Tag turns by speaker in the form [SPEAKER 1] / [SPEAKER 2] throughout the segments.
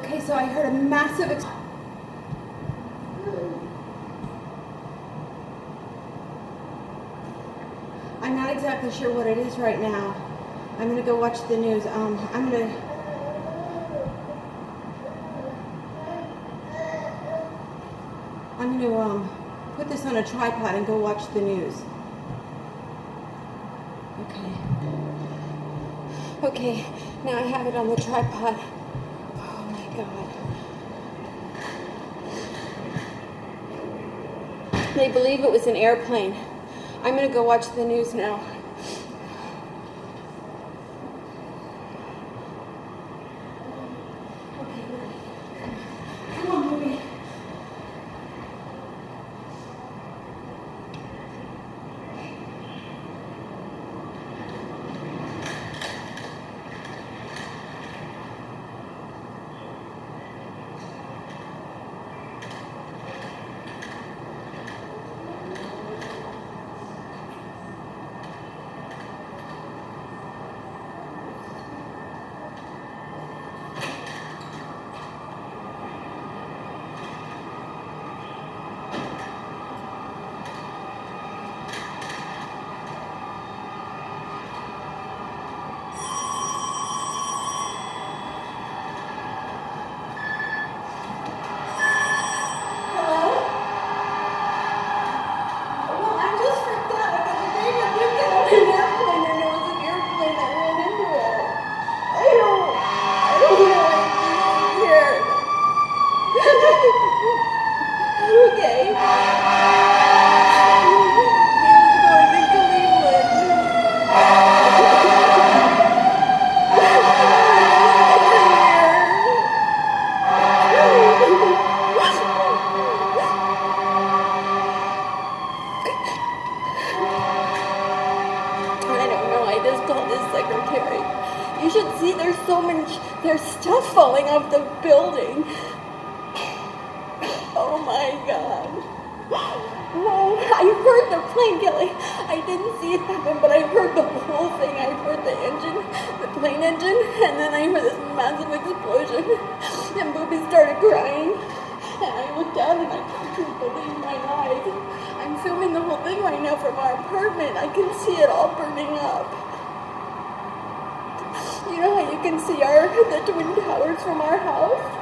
[SPEAKER 1] Okay, so I heard a massive I'm not exactly sure what it is right now. I'm gonna go watch the news. I'm gonna put this on a tripod and go watch the news. Okay, now I have it on the tripod. Oh my God. They believe it was an airplane. I'm gonna go watch the news now. Okay, come on, Ruby. You should see there's stuff falling off the building. Oh my God. Whoa, I heard the plane, Kelly. I didn't see it happen, but I heard the whole thing. I heard the engine, the plane engine, and then I heard this massive explosion. And Booby started crying. And I looked down and I couldn't believe my eyes. I'm filming the whole thing right now from our apartment. I can see it all burning up. You know how you can see the Twin Towers from our house?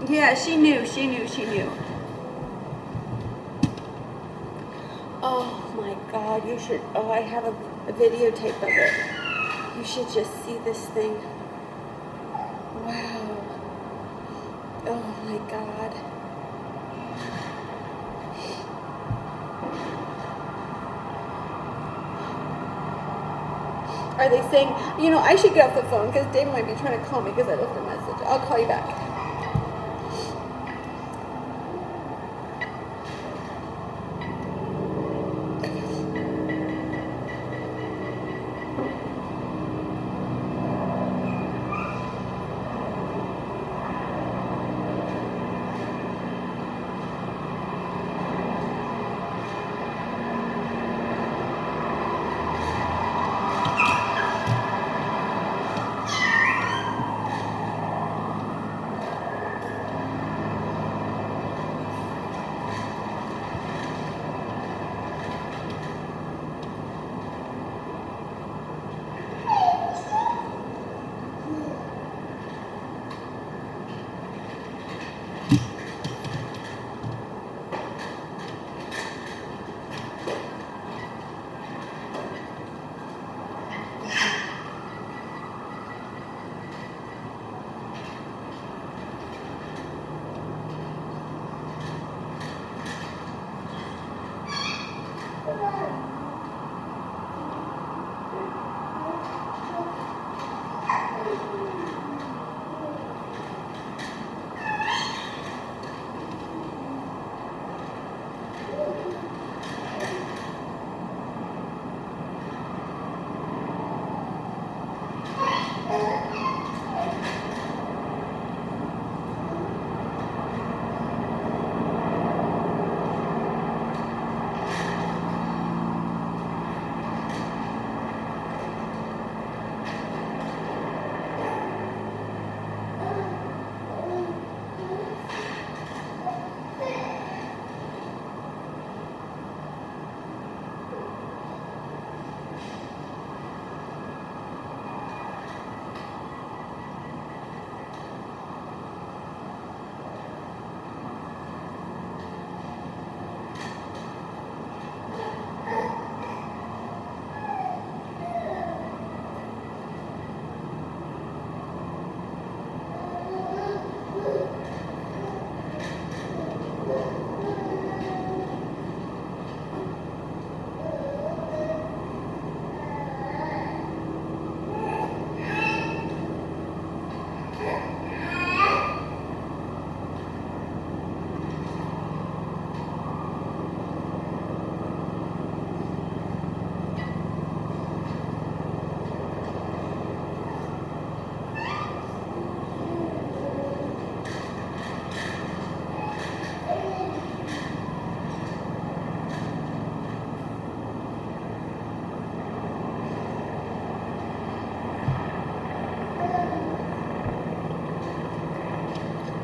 [SPEAKER 1] Yeah, she knew. Oh my God, you should, I have a videotape of it. You should just see this thing. Wow. Oh my God. Are they saying, I should get off the phone because Dave might be trying to call me because I left a message. I'll call you back.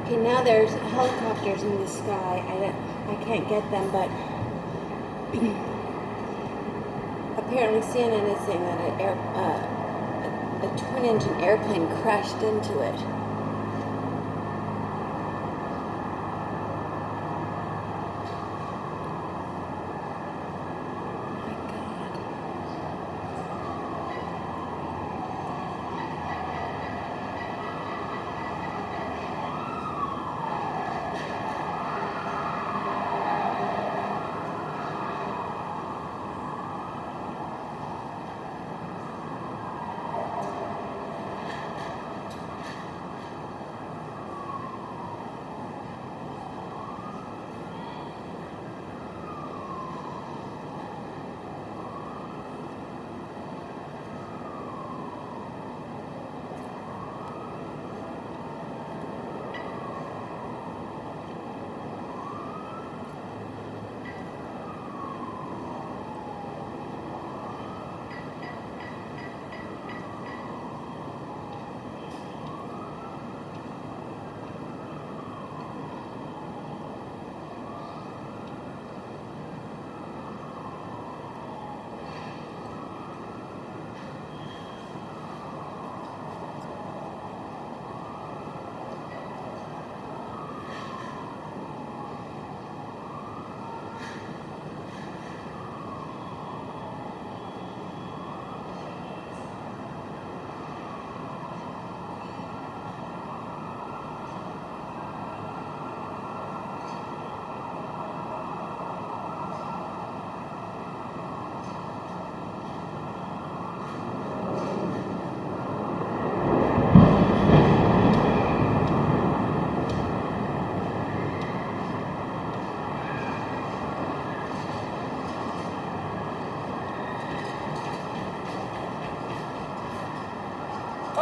[SPEAKER 1] Okay, now there's helicopters in the sky. I can't get them, but apparently CNN is saying that a twin-engine airplane crashed into it.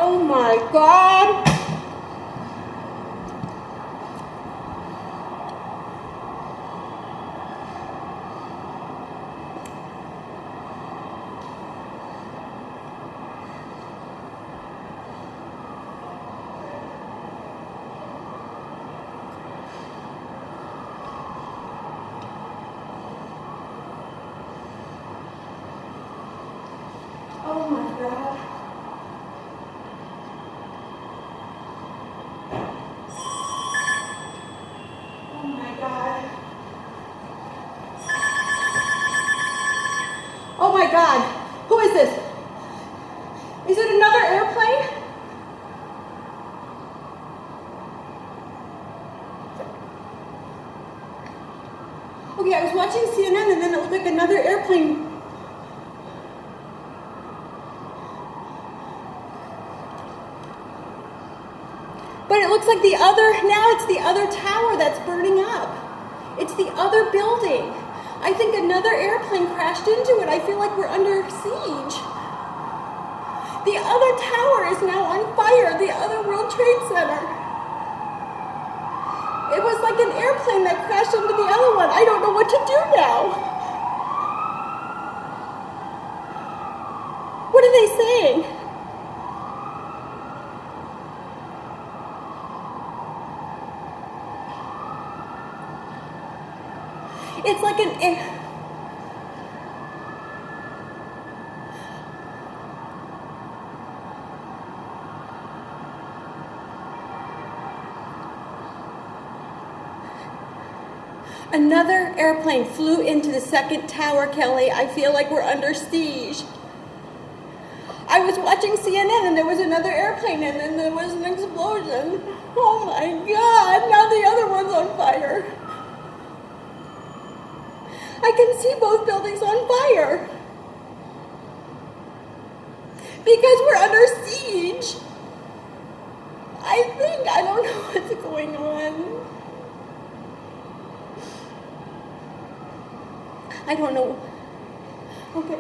[SPEAKER 1] Oh my God. Oh my God. Oh my God. Oh my God. Who is this? Is it another airplane? Okay, I was watching CNN and then it looked like another airplane. But it looks like now it's the other tower that's burning up. It's the other building. I think another airplane crashed into it. I feel like we're under siege. The other tower is now on fire, the other World Trade Center. It was like an airplane that crashed into the other one. I don't know what to do now. What are they saying? It's like another airplane flew into the second tower, Kelly. I feel like we're under siege. I was watching CNN and there was another airplane and then there was an explosion. Oh my God, now the other one's on fire. I can see both buildings on fire. Because we're under siege. I don't know what's going on. I don't know. Okay.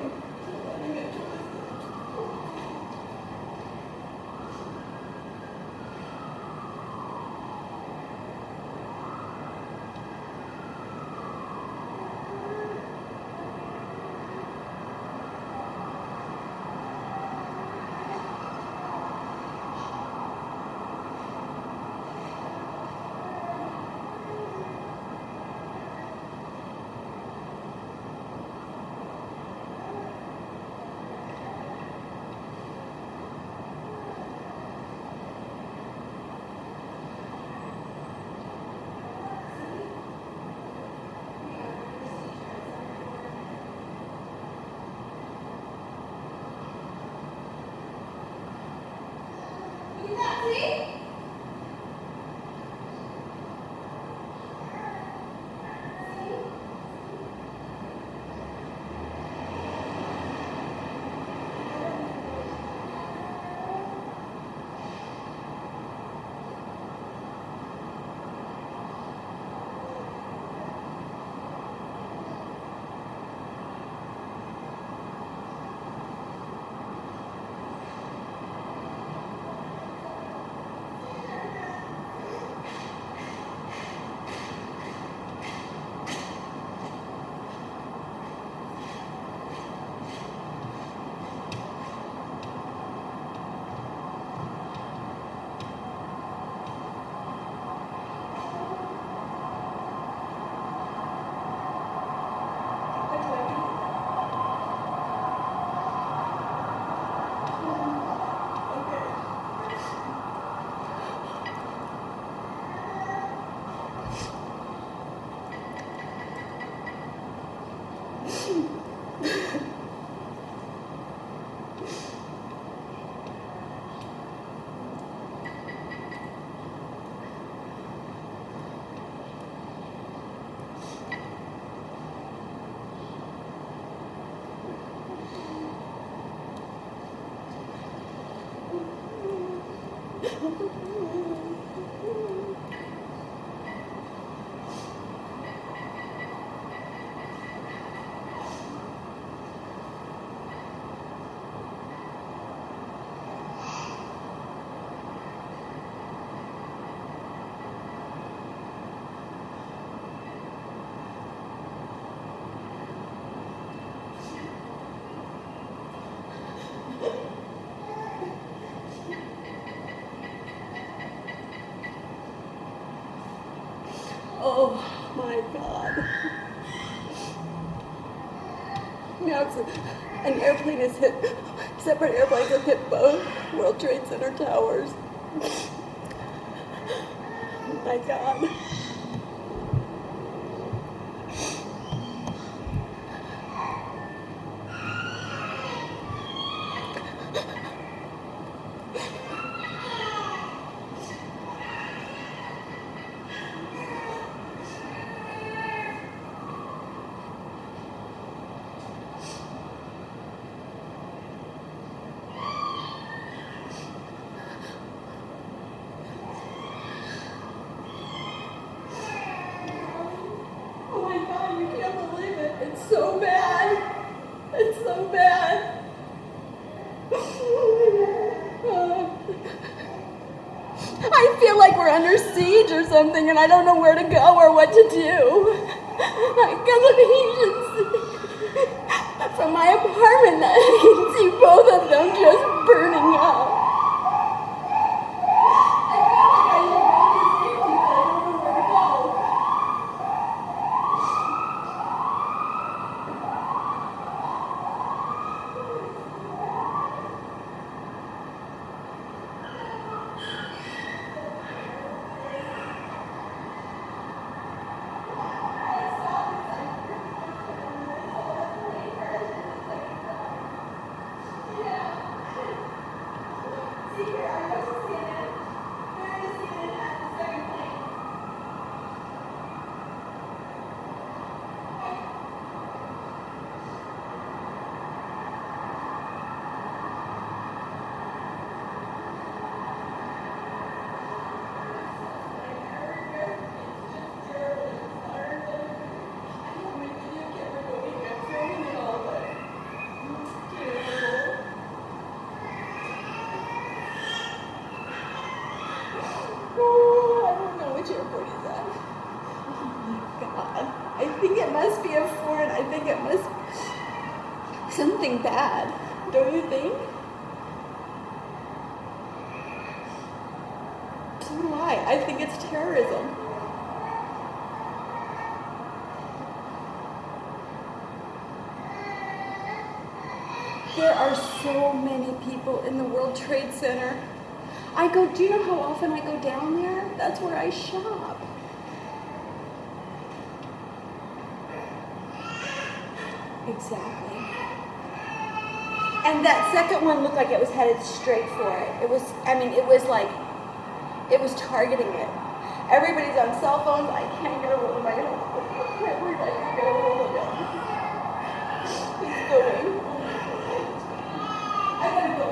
[SPEAKER 1] my God. Now an airplane has hit, separate airplanes have hit both World Trade Center towers. My God. It's so bad. It's so bad. I feel like we're under siege or something and I don't know where to go or what to do. Because from my apartment, I can see both of them just burning up. I think it must be a foreign. I think it must be something bad. Don't you think? So do I think it's terrorism. There are so many people in the World Trade Center. Do you know how often I go down there? That's where I shop. Exactly. And that second one looked like it was headed straight for it. It was targeting it. Everybody's on cell phones. I can't get a hold of my husband. I can't get a hold of him. He's going. I gotta go.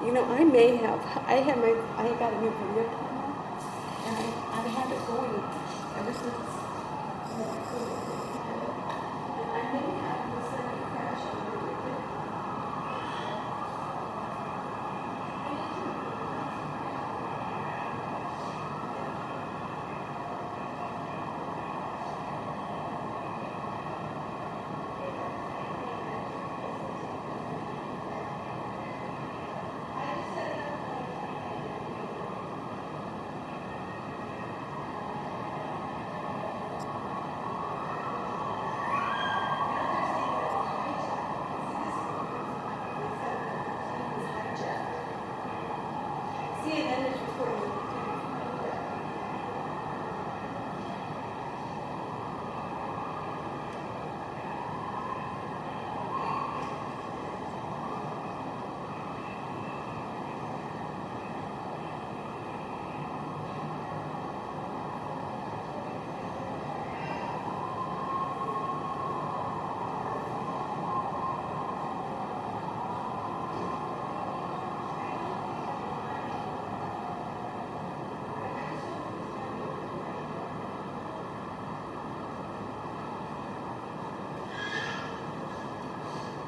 [SPEAKER 1] You know, I got a new video camera, and I had it going ever since. And I may have the second crash on the weekend. CNN is reporting.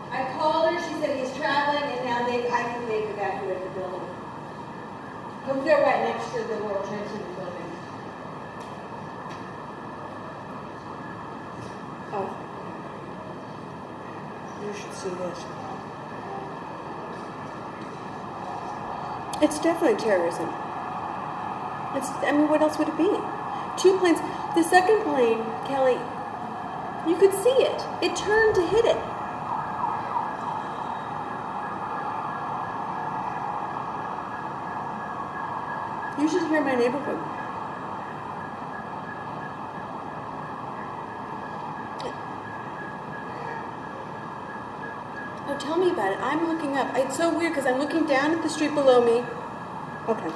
[SPEAKER 1] I called her, she said he's traveling, and now I think they've evacuated the building. Because they're right next to the World Trade Center building. Oh. You should see this. It's definitely terrorism. I mean, what else would it be? 2 planes. The second plane, Kelly, you could see it. It turned to hit it. You should hear my neighborhood. Oh, tell me about it. I'm looking up. It's so weird because I'm looking down at the street below me. Okay.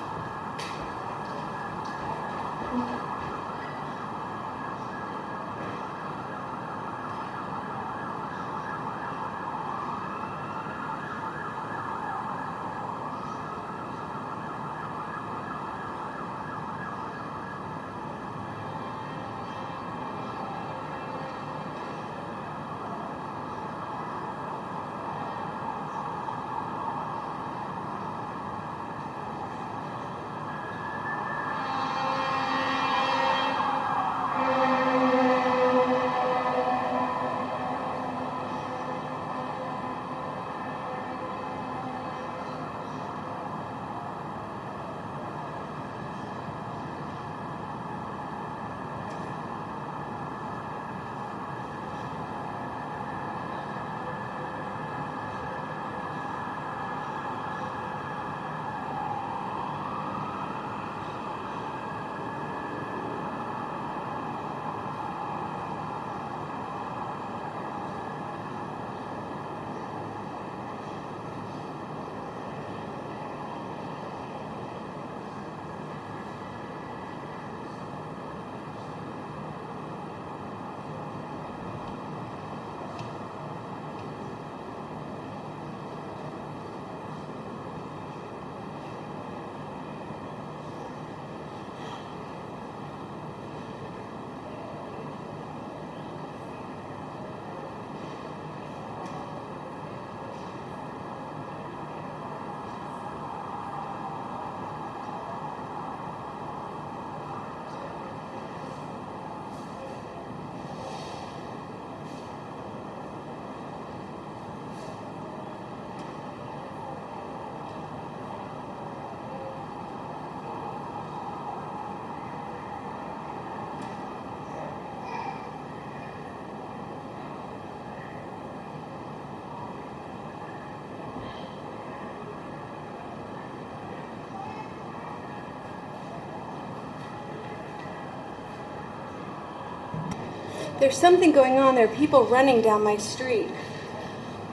[SPEAKER 1] There's something going on. There are people running down my street.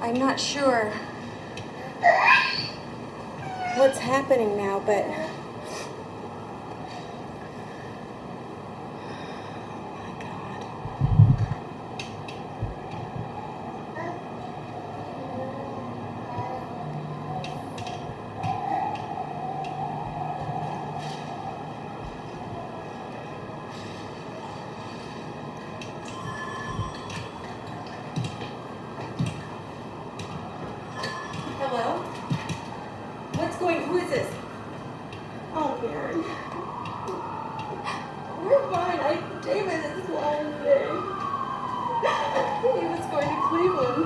[SPEAKER 1] I'm not sure what's happening now, but scared. We're fine. David is flying today. He was going to Cleveland.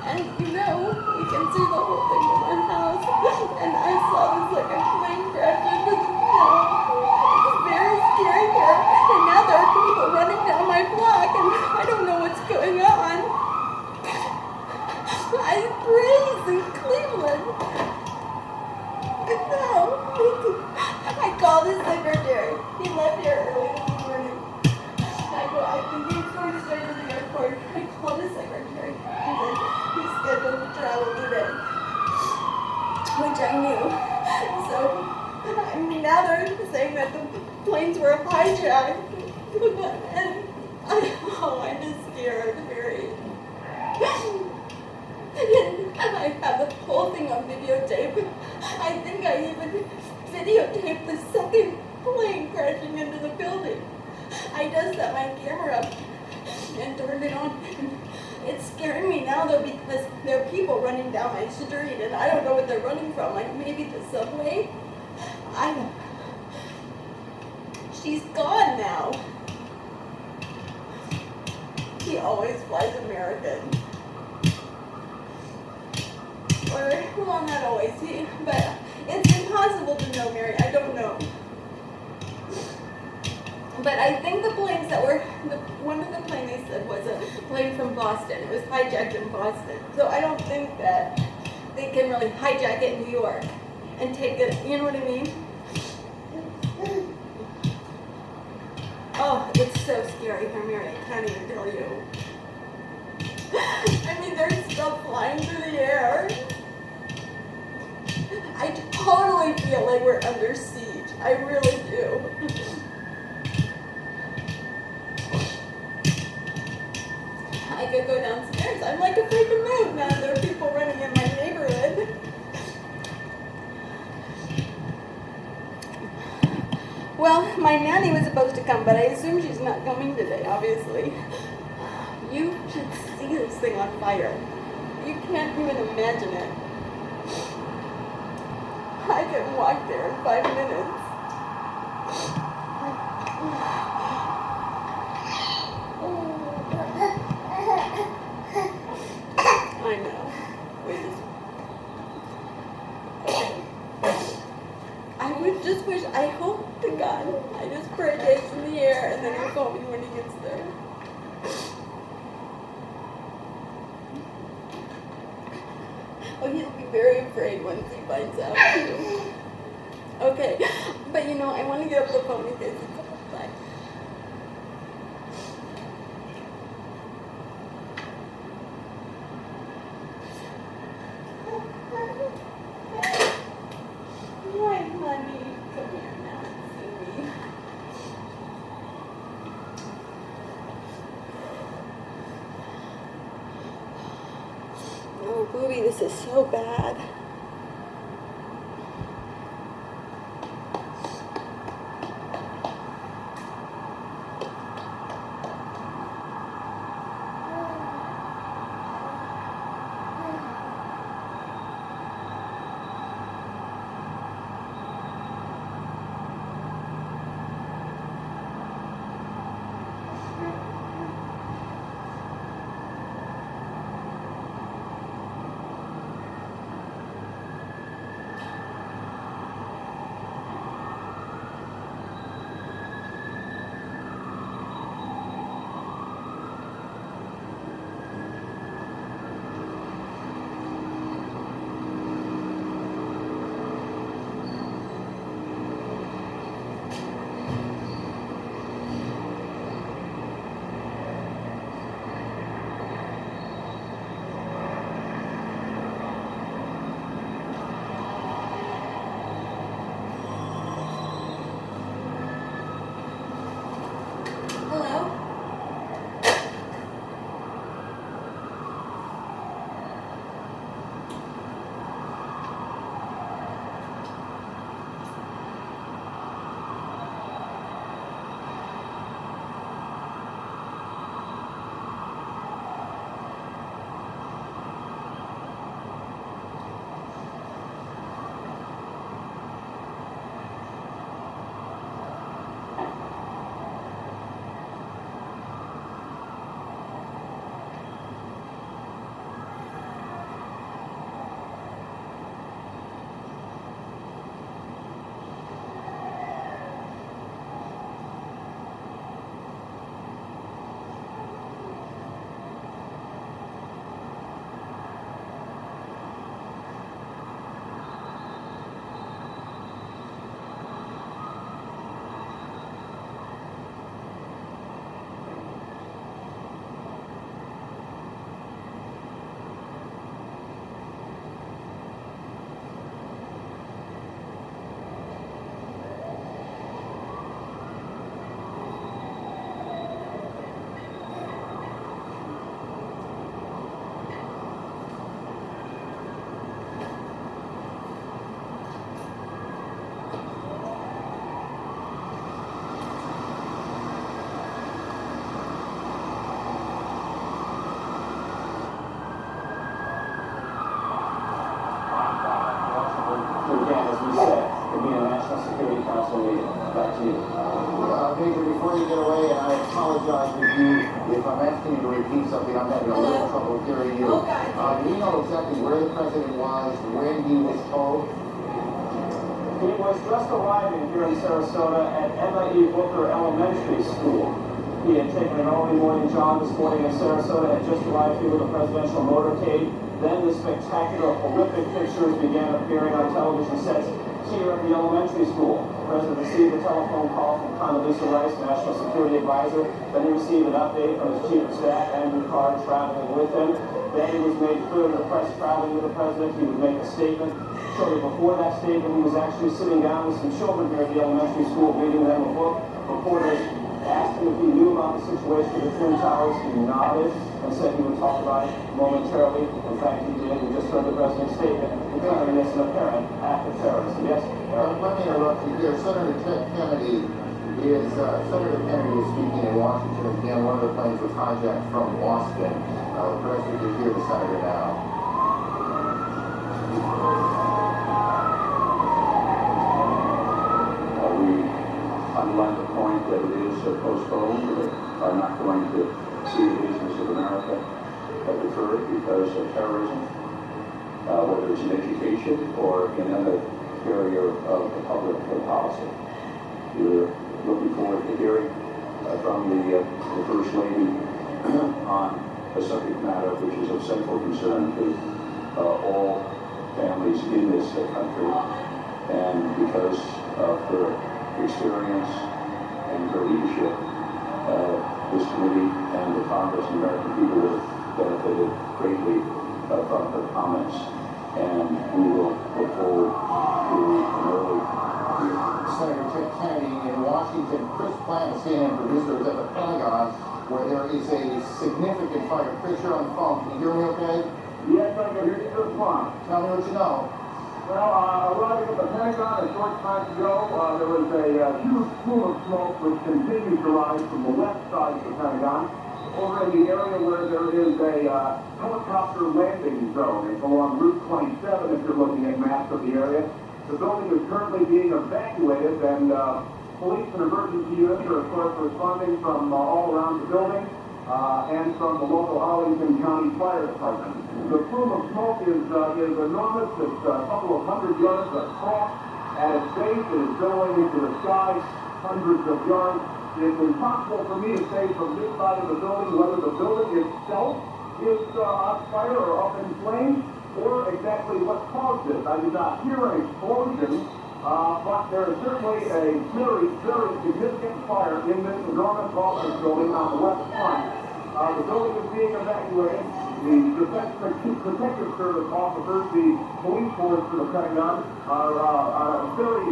[SPEAKER 1] And you know, we can see the whole thing from our house. And I saw this like a plane crash into the snow. It's very scary here. And now there are people running down my block and I don't know what's going on. I pray he's in Cleveland. No. I called his secretary. He left here early this morning. I think he's going straight to the airport. I called his secretary. He said he's scheduled to travel today. Which I knew. So, I mean, now they're saying that the planes were hijacked. And I'm just scared, very. I have the whole thing on videotape. I think I even videotaped the second plane crashing into the building. I just set my camera up and turned it on. It's scaring me now though because there are people running down my street and I don't know what they're running from, like maybe the subway. I don't. She's gone now. He always flies American. Or, well, not always, but it's impossible to know, Mary. I don't know. But I think the planes that were, one of the planes they said was a plane from Boston. It was hijacked in Boston. So I don't think that they can really hijack it in New York and take it, you know what I mean? Oh, it's so scary here, Mary. I can't even tell you. I mean, there's stuff flying through the air. I totally feel like we're under siege. I really do. I could go downstairs. I'm like afraid to move now that there are people running in my neighborhood. Well, my nanny was supposed to come, but I assume she's not coming today, obviously. You should see this thing on fire. You can't even imagine it. I can walk there in 5 minutes. I know. I would just wish, I hope to God, I just pray that it's in the air and then he'll call me when he gets there. Oh, he'll be very afraid once he finds out. Okay, but you know, I want to get up the phone in case it's outside. Why, honey? Come here now and see me. Oh, Booby, this is so bad.
[SPEAKER 2] Council meeting. Back to you.
[SPEAKER 3] Major, before you get away, and I apologize if I'm asking you to repeat something, I'm having a little trouble hearing you. Do you know exactly where the president was when he was told?
[SPEAKER 2] He was just arriving here in Sarasota at Emma E. Booker Elementary School. He had taken an early morning jog this morning in Sarasota, had just arrived here with a presidential motorcade. Then the spectacular, horrific pictures began appearing on television sets here at the elementary school. The president received a telephone call from Condoleezza Rice, National Security Advisor. Then he received an update from his chief of staff, Andrew Carr, traveling with him. Then it was made clear to the press traveling with the president he would make a statement. Shortly before that statement, he was actually sitting down with some children here at the elementary school, reading them a book. Reporters asked him if he knew about the situation with the Twin Towers. He nodded and said he would talk about it momentarily. In fact, he did. We just heard the president's statement declaring this an apparent act of terrorism. Yes?
[SPEAKER 3] Let me interrupt you here. Senator Kennedy is speaking in Washington. Again, one of the planes was hijacked from Boston. The president is here, the senator now.
[SPEAKER 4] Underline the point that it is postponed. We are not going to see the business of America deferred because of terrorism, whether it's in education or in another area of the public policy. We're looking forward to hearing from the First Lady on a subject matter which is of central concern to all families in this country, and because of her experience and her leadership, this committee and the Congress and the American people have benefited greatly from her comments, and we will look forward to an early
[SPEAKER 3] Senator Kennedy in Washington. Chris Plant, CNN producer, is at the Pentagon, where there is a significant fire. Chris, you're on the phone. Can you hear me okay?
[SPEAKER 5] Yes, I can hear you just fine.
[SPEAKER 3] Tell me what you know.
[SPEAKER 5] Well, arriving at the Pentagon a short time ago, there was a huge plume of smoke which continues to rise from the left side of the Pentagon over in the area where there is a helicopter landing zone. It's along Route 27 if you're looking at maps of the area. The building is currently being evacuated, and police and emergency units are, of course, responding from all around the building and from the local Arlington County Fire Department. The plume of smoke is enormous. It's a couple of hundred yards across. At its base, it is billowing into the sky, hundreds of yards. It's impossible for me to say from this side of the building whether the building itself is on fire or up in flames, or exactly what caused it. I did not hear an explosion, but there is certainly a very, very significant fire in this enormous office building on the west front. The building is being evacuated. The Protective Service officers, the police force for the Pentagon, are on a very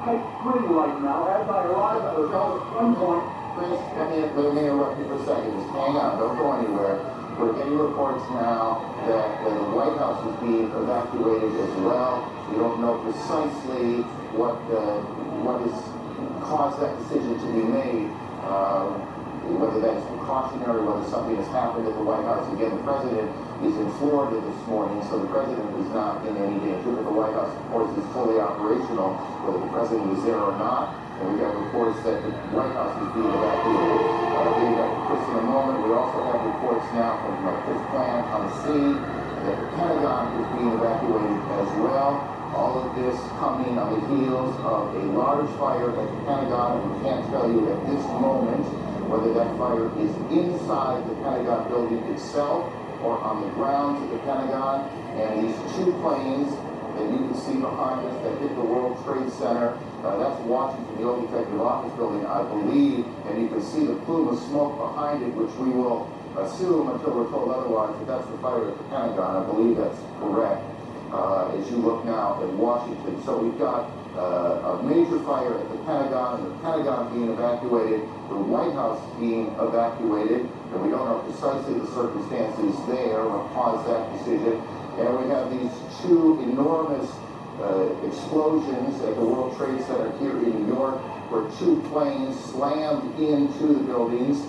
[SPEAKER 5] tight string right now. As I arrived, I was at one point.
[SPEAKER 3] Chris, let me interrupt you for a second. Just hang on. Don't go anywhere. We're getting reports now that the White House is being evacuated as well. We don't know precisely what has caused that decision to be made. Whether that's precautionary, whether something has happened at the White House. Again, the president is in Florida this morning, so the president is not in any danger, but the White House, of course, is fully operational, whether the president is there or not. And we got reports that the White House is being evacuated. Getting back to Chris in a moment, we also have reports now from Chris Plant on the scene that the Pentagon is being evacuated as well. All of this coming on the heels of a large fire at the Pentagon, and we can't tell you at this moment whether that fire is inside the Pentagon building itself or on the grounds of the Pentagon. And these two planes that you can see behind us that hit the World Trade Center, that's Washington, the old executive office building, I believe, and you can see the plume of smoke behind it, which we will assume until we're told otherwise that that's the fire at the Pentagon. I believe that's correct as you look now at Washington. So we've got a major fire at the Pentagon, and the Pentagon being evacuated, the White House being evacuated, and we don't know precisely the circumstances there, what caused that decision. And we have these two enormous explosions at the World Trade Center here in New York, where two planes slammed into the buildings.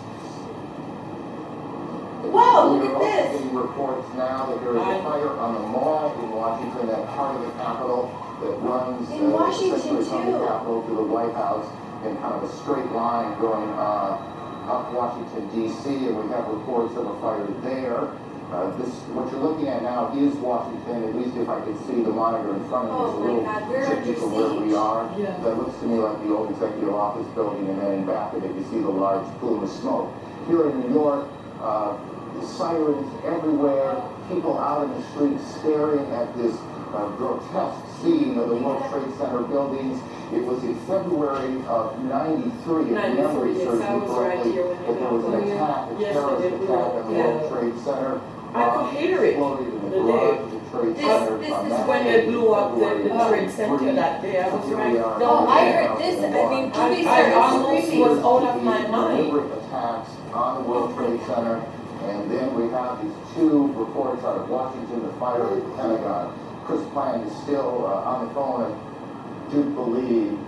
[SPEAKER 1] Whoa, look
[SPEAKER 3] We're
[SPEAKER 1] at
[SPEAKER 3] also
[SPEAKER 1] this.
[SPEAKER 3] getting reports now that there is a fire on the mall in Washington, that part of the Capitol. that runs
[SPEAKER 1] In Washington,
[SPEAKER 3] essentially from the
[SPEAKER 1] too.
[SPEAKER 3] Capitol to the White House in kind of a straight line going up Washington, D.C., and we have reports of a fire there. What you're looking at now is Washington, at least if I can see the monitor in front of me. It's a little tricky from where we are.
[SPEAKER 1] Yeah.
[SPEAKER 3] That looks to me like the old executive office building, and then in back of it you see the large plume of smoke. Here in New York, sirens everywhere, people out in the streets staring at this grotesque scene of the World Trade Center buildings. It was in February of '93, if memory serves me correctly, that there was an attack, a terrorist attack on the World Trade Center.
[SPEAKER 6] I could hear it
[SPEAKER 3] Exploded in the
[SPEAKER 6] the
[SPEAKER 3] garage
[SPEAKER 6] day.
[SPEAKER 3] of the Trade
[SPEAKER 1] This
[SPEAKER 3] Center
[SPEAKER 1] is
[SPEAKER 3] on that
[SPEAKER 6] When
[SPEAKER 3] day,
[SPEAKER 6] they blew up the
[SPEAKER 3] February
[SPEAKER 6] Trade Center that day, I was
[SPEAKER 3] Here
[SPEAKER 6] right.
[SPEAKER 3] we are.
[SPEAKER 1] Oh, I heard this. I mean, police
[SPEAKER 6] I
[SPEAKER 1] started
[SPEAKER 6] almost
[SPEAKER 1] screaming.
[SPEAKER 6] was out of my mind.
[SPEAKER 3] Deliberate attacks on the World Trade Center, and then we have these two reports out of Washington, the fire at the Pentagon. Chris Plant is still on the phone, I do believe.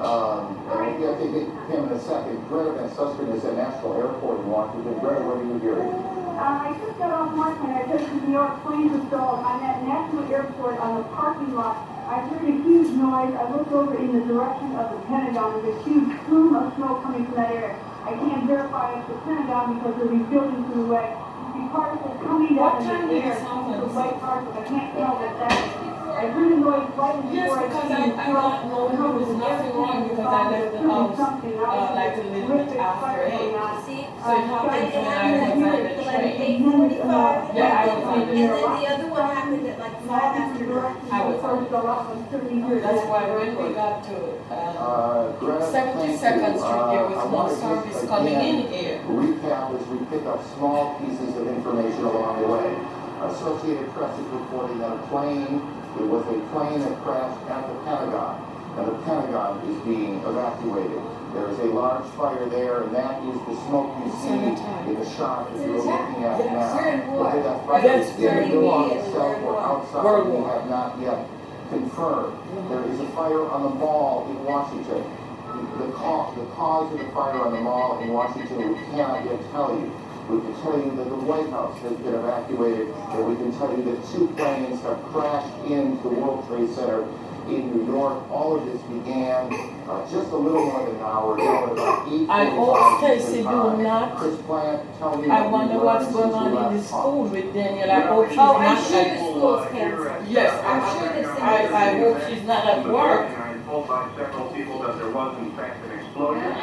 [SPEAKER 3] And we'll get to him in a second. Greta Van Susteren is at National Airport in Washington. Greta, what are you hearing?
[SPEAKER 7] I just got off my plane. I took the New York planes were stalled. I'm at National Airport on the parking lot. I heard a huge noise. I looked over in the direction of the Pentagon. There's a huge plume of smoke coming from that area. I can't verify it's the Pentagon because there are these buildings in the way. The particles coming down in the air, the white particles. I can't tell that that is. I heard a noise right
[SPEAKER 6] Yes,
[SPEAKER 7] before
[SPEAKER 6] because
[SPEAKER 7] I
[SPEAKER 6] I got no, there was nothing wrong because I left the house like a little bit after 8.
[SPEAKER 1] See?
[SPEAKER 6] So it happened when I was on the train.
[SPEAKER 1] 8:45.
[SPEAKER 6] Yeah, I was on the
[SPEAKER 1] And then the other one happened at like 5 after 9.
[SPEAKER 6] I was That's why when we got to
[SPEAKER 3] Greta,
[SPEAKER 6] 72nd Street, there was no service coming in here.
[SPEAKER 3] Recap as we pick up small pieces of information along the way. Associated Press is reporting that it was a plane that crashed at the Pentagon, and the Pentagon is being evacuated. There is a large fire there, and that is the smoke you see in the shot that you're looking at now. Whether that fire
[SPEAKER 6] Yes,
[SPEAKER 3] is in the
[SPEAKER 6] during
[SPEAKER 3] building
[SPEAKER 6] war.
[SPEAKER 3] itself or outside,
[SPEAKER 6] World
[SPEAKER 3] we
[SPEAKER 6] War.
[SPEAKER 3] have not yet confirmed. There is a fire on the mall in Washington. The cause of the fire on the mall in Washington, we cannot yet tell you. We can tell you that the White House has been evacuated, and we can tell you that 2 planes have crashed into the World Trade Center in New York. All of this began just a little more than an hour ago, at about 8:45.
[SPEAKER 6] I hope Stacy do not.
[SPEAKER 3] Chris Plant, tell me
[SPEAKER 6] I
[SPEAKER 3] what
[SPEAKER 6] wonder
[SPEAKER 3] you
[SPEAKER 6] what's
[SPEAKER 3] learned
[SPEAKER 6] going
[SPEAKER 3] since
[SPEAKER 6] on
[SPEAKER 3] we
[SPEAKER 6] in the
[SPEAKER 3] last talked.
[SPEAKER 6] school with Daniel. I hope she's
[SPEAKER 1] Oh,
[SPEAKER 6] not
[SPEAKER 1] I'm sure
[SPEAKER 6] at
[SPEAKER 1] the school's canceled.
[SPEAKER 6] Yes,
[SPEAKER 1] I'm sure this thing
[SPEAKER 6] I hope she's not at work.
[SPEAKER 5] I was told by several people that there was in fact an explosion.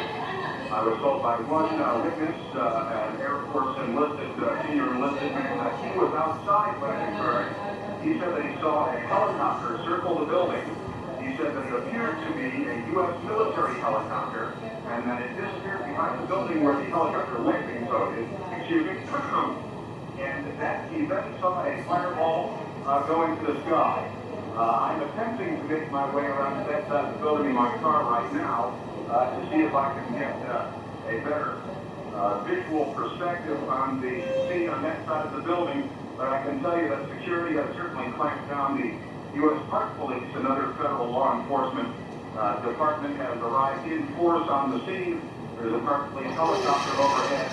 [SPEAKER 5] I was told by one witness, an Air Force enlisted, senior enlisted man, that he was outside when it occurred. He said that he saw a helicopter circle the building. He said that it appeared to be a U.S. military helicopter, and that it disappeared behind the building where the helicopter landing zone is. Excuse me. And that he then saw a fireball go into the sky. I'm attempting to make my way around the back side of the building in my car right now to see if I can get a better visual perspective on the scene on that side of the building. But I can tell you that security has certainly clamped down. The U.S. Park Police and other federal law enforcement department has arrived in force on the scene. There's a Park Police helicopter overhead.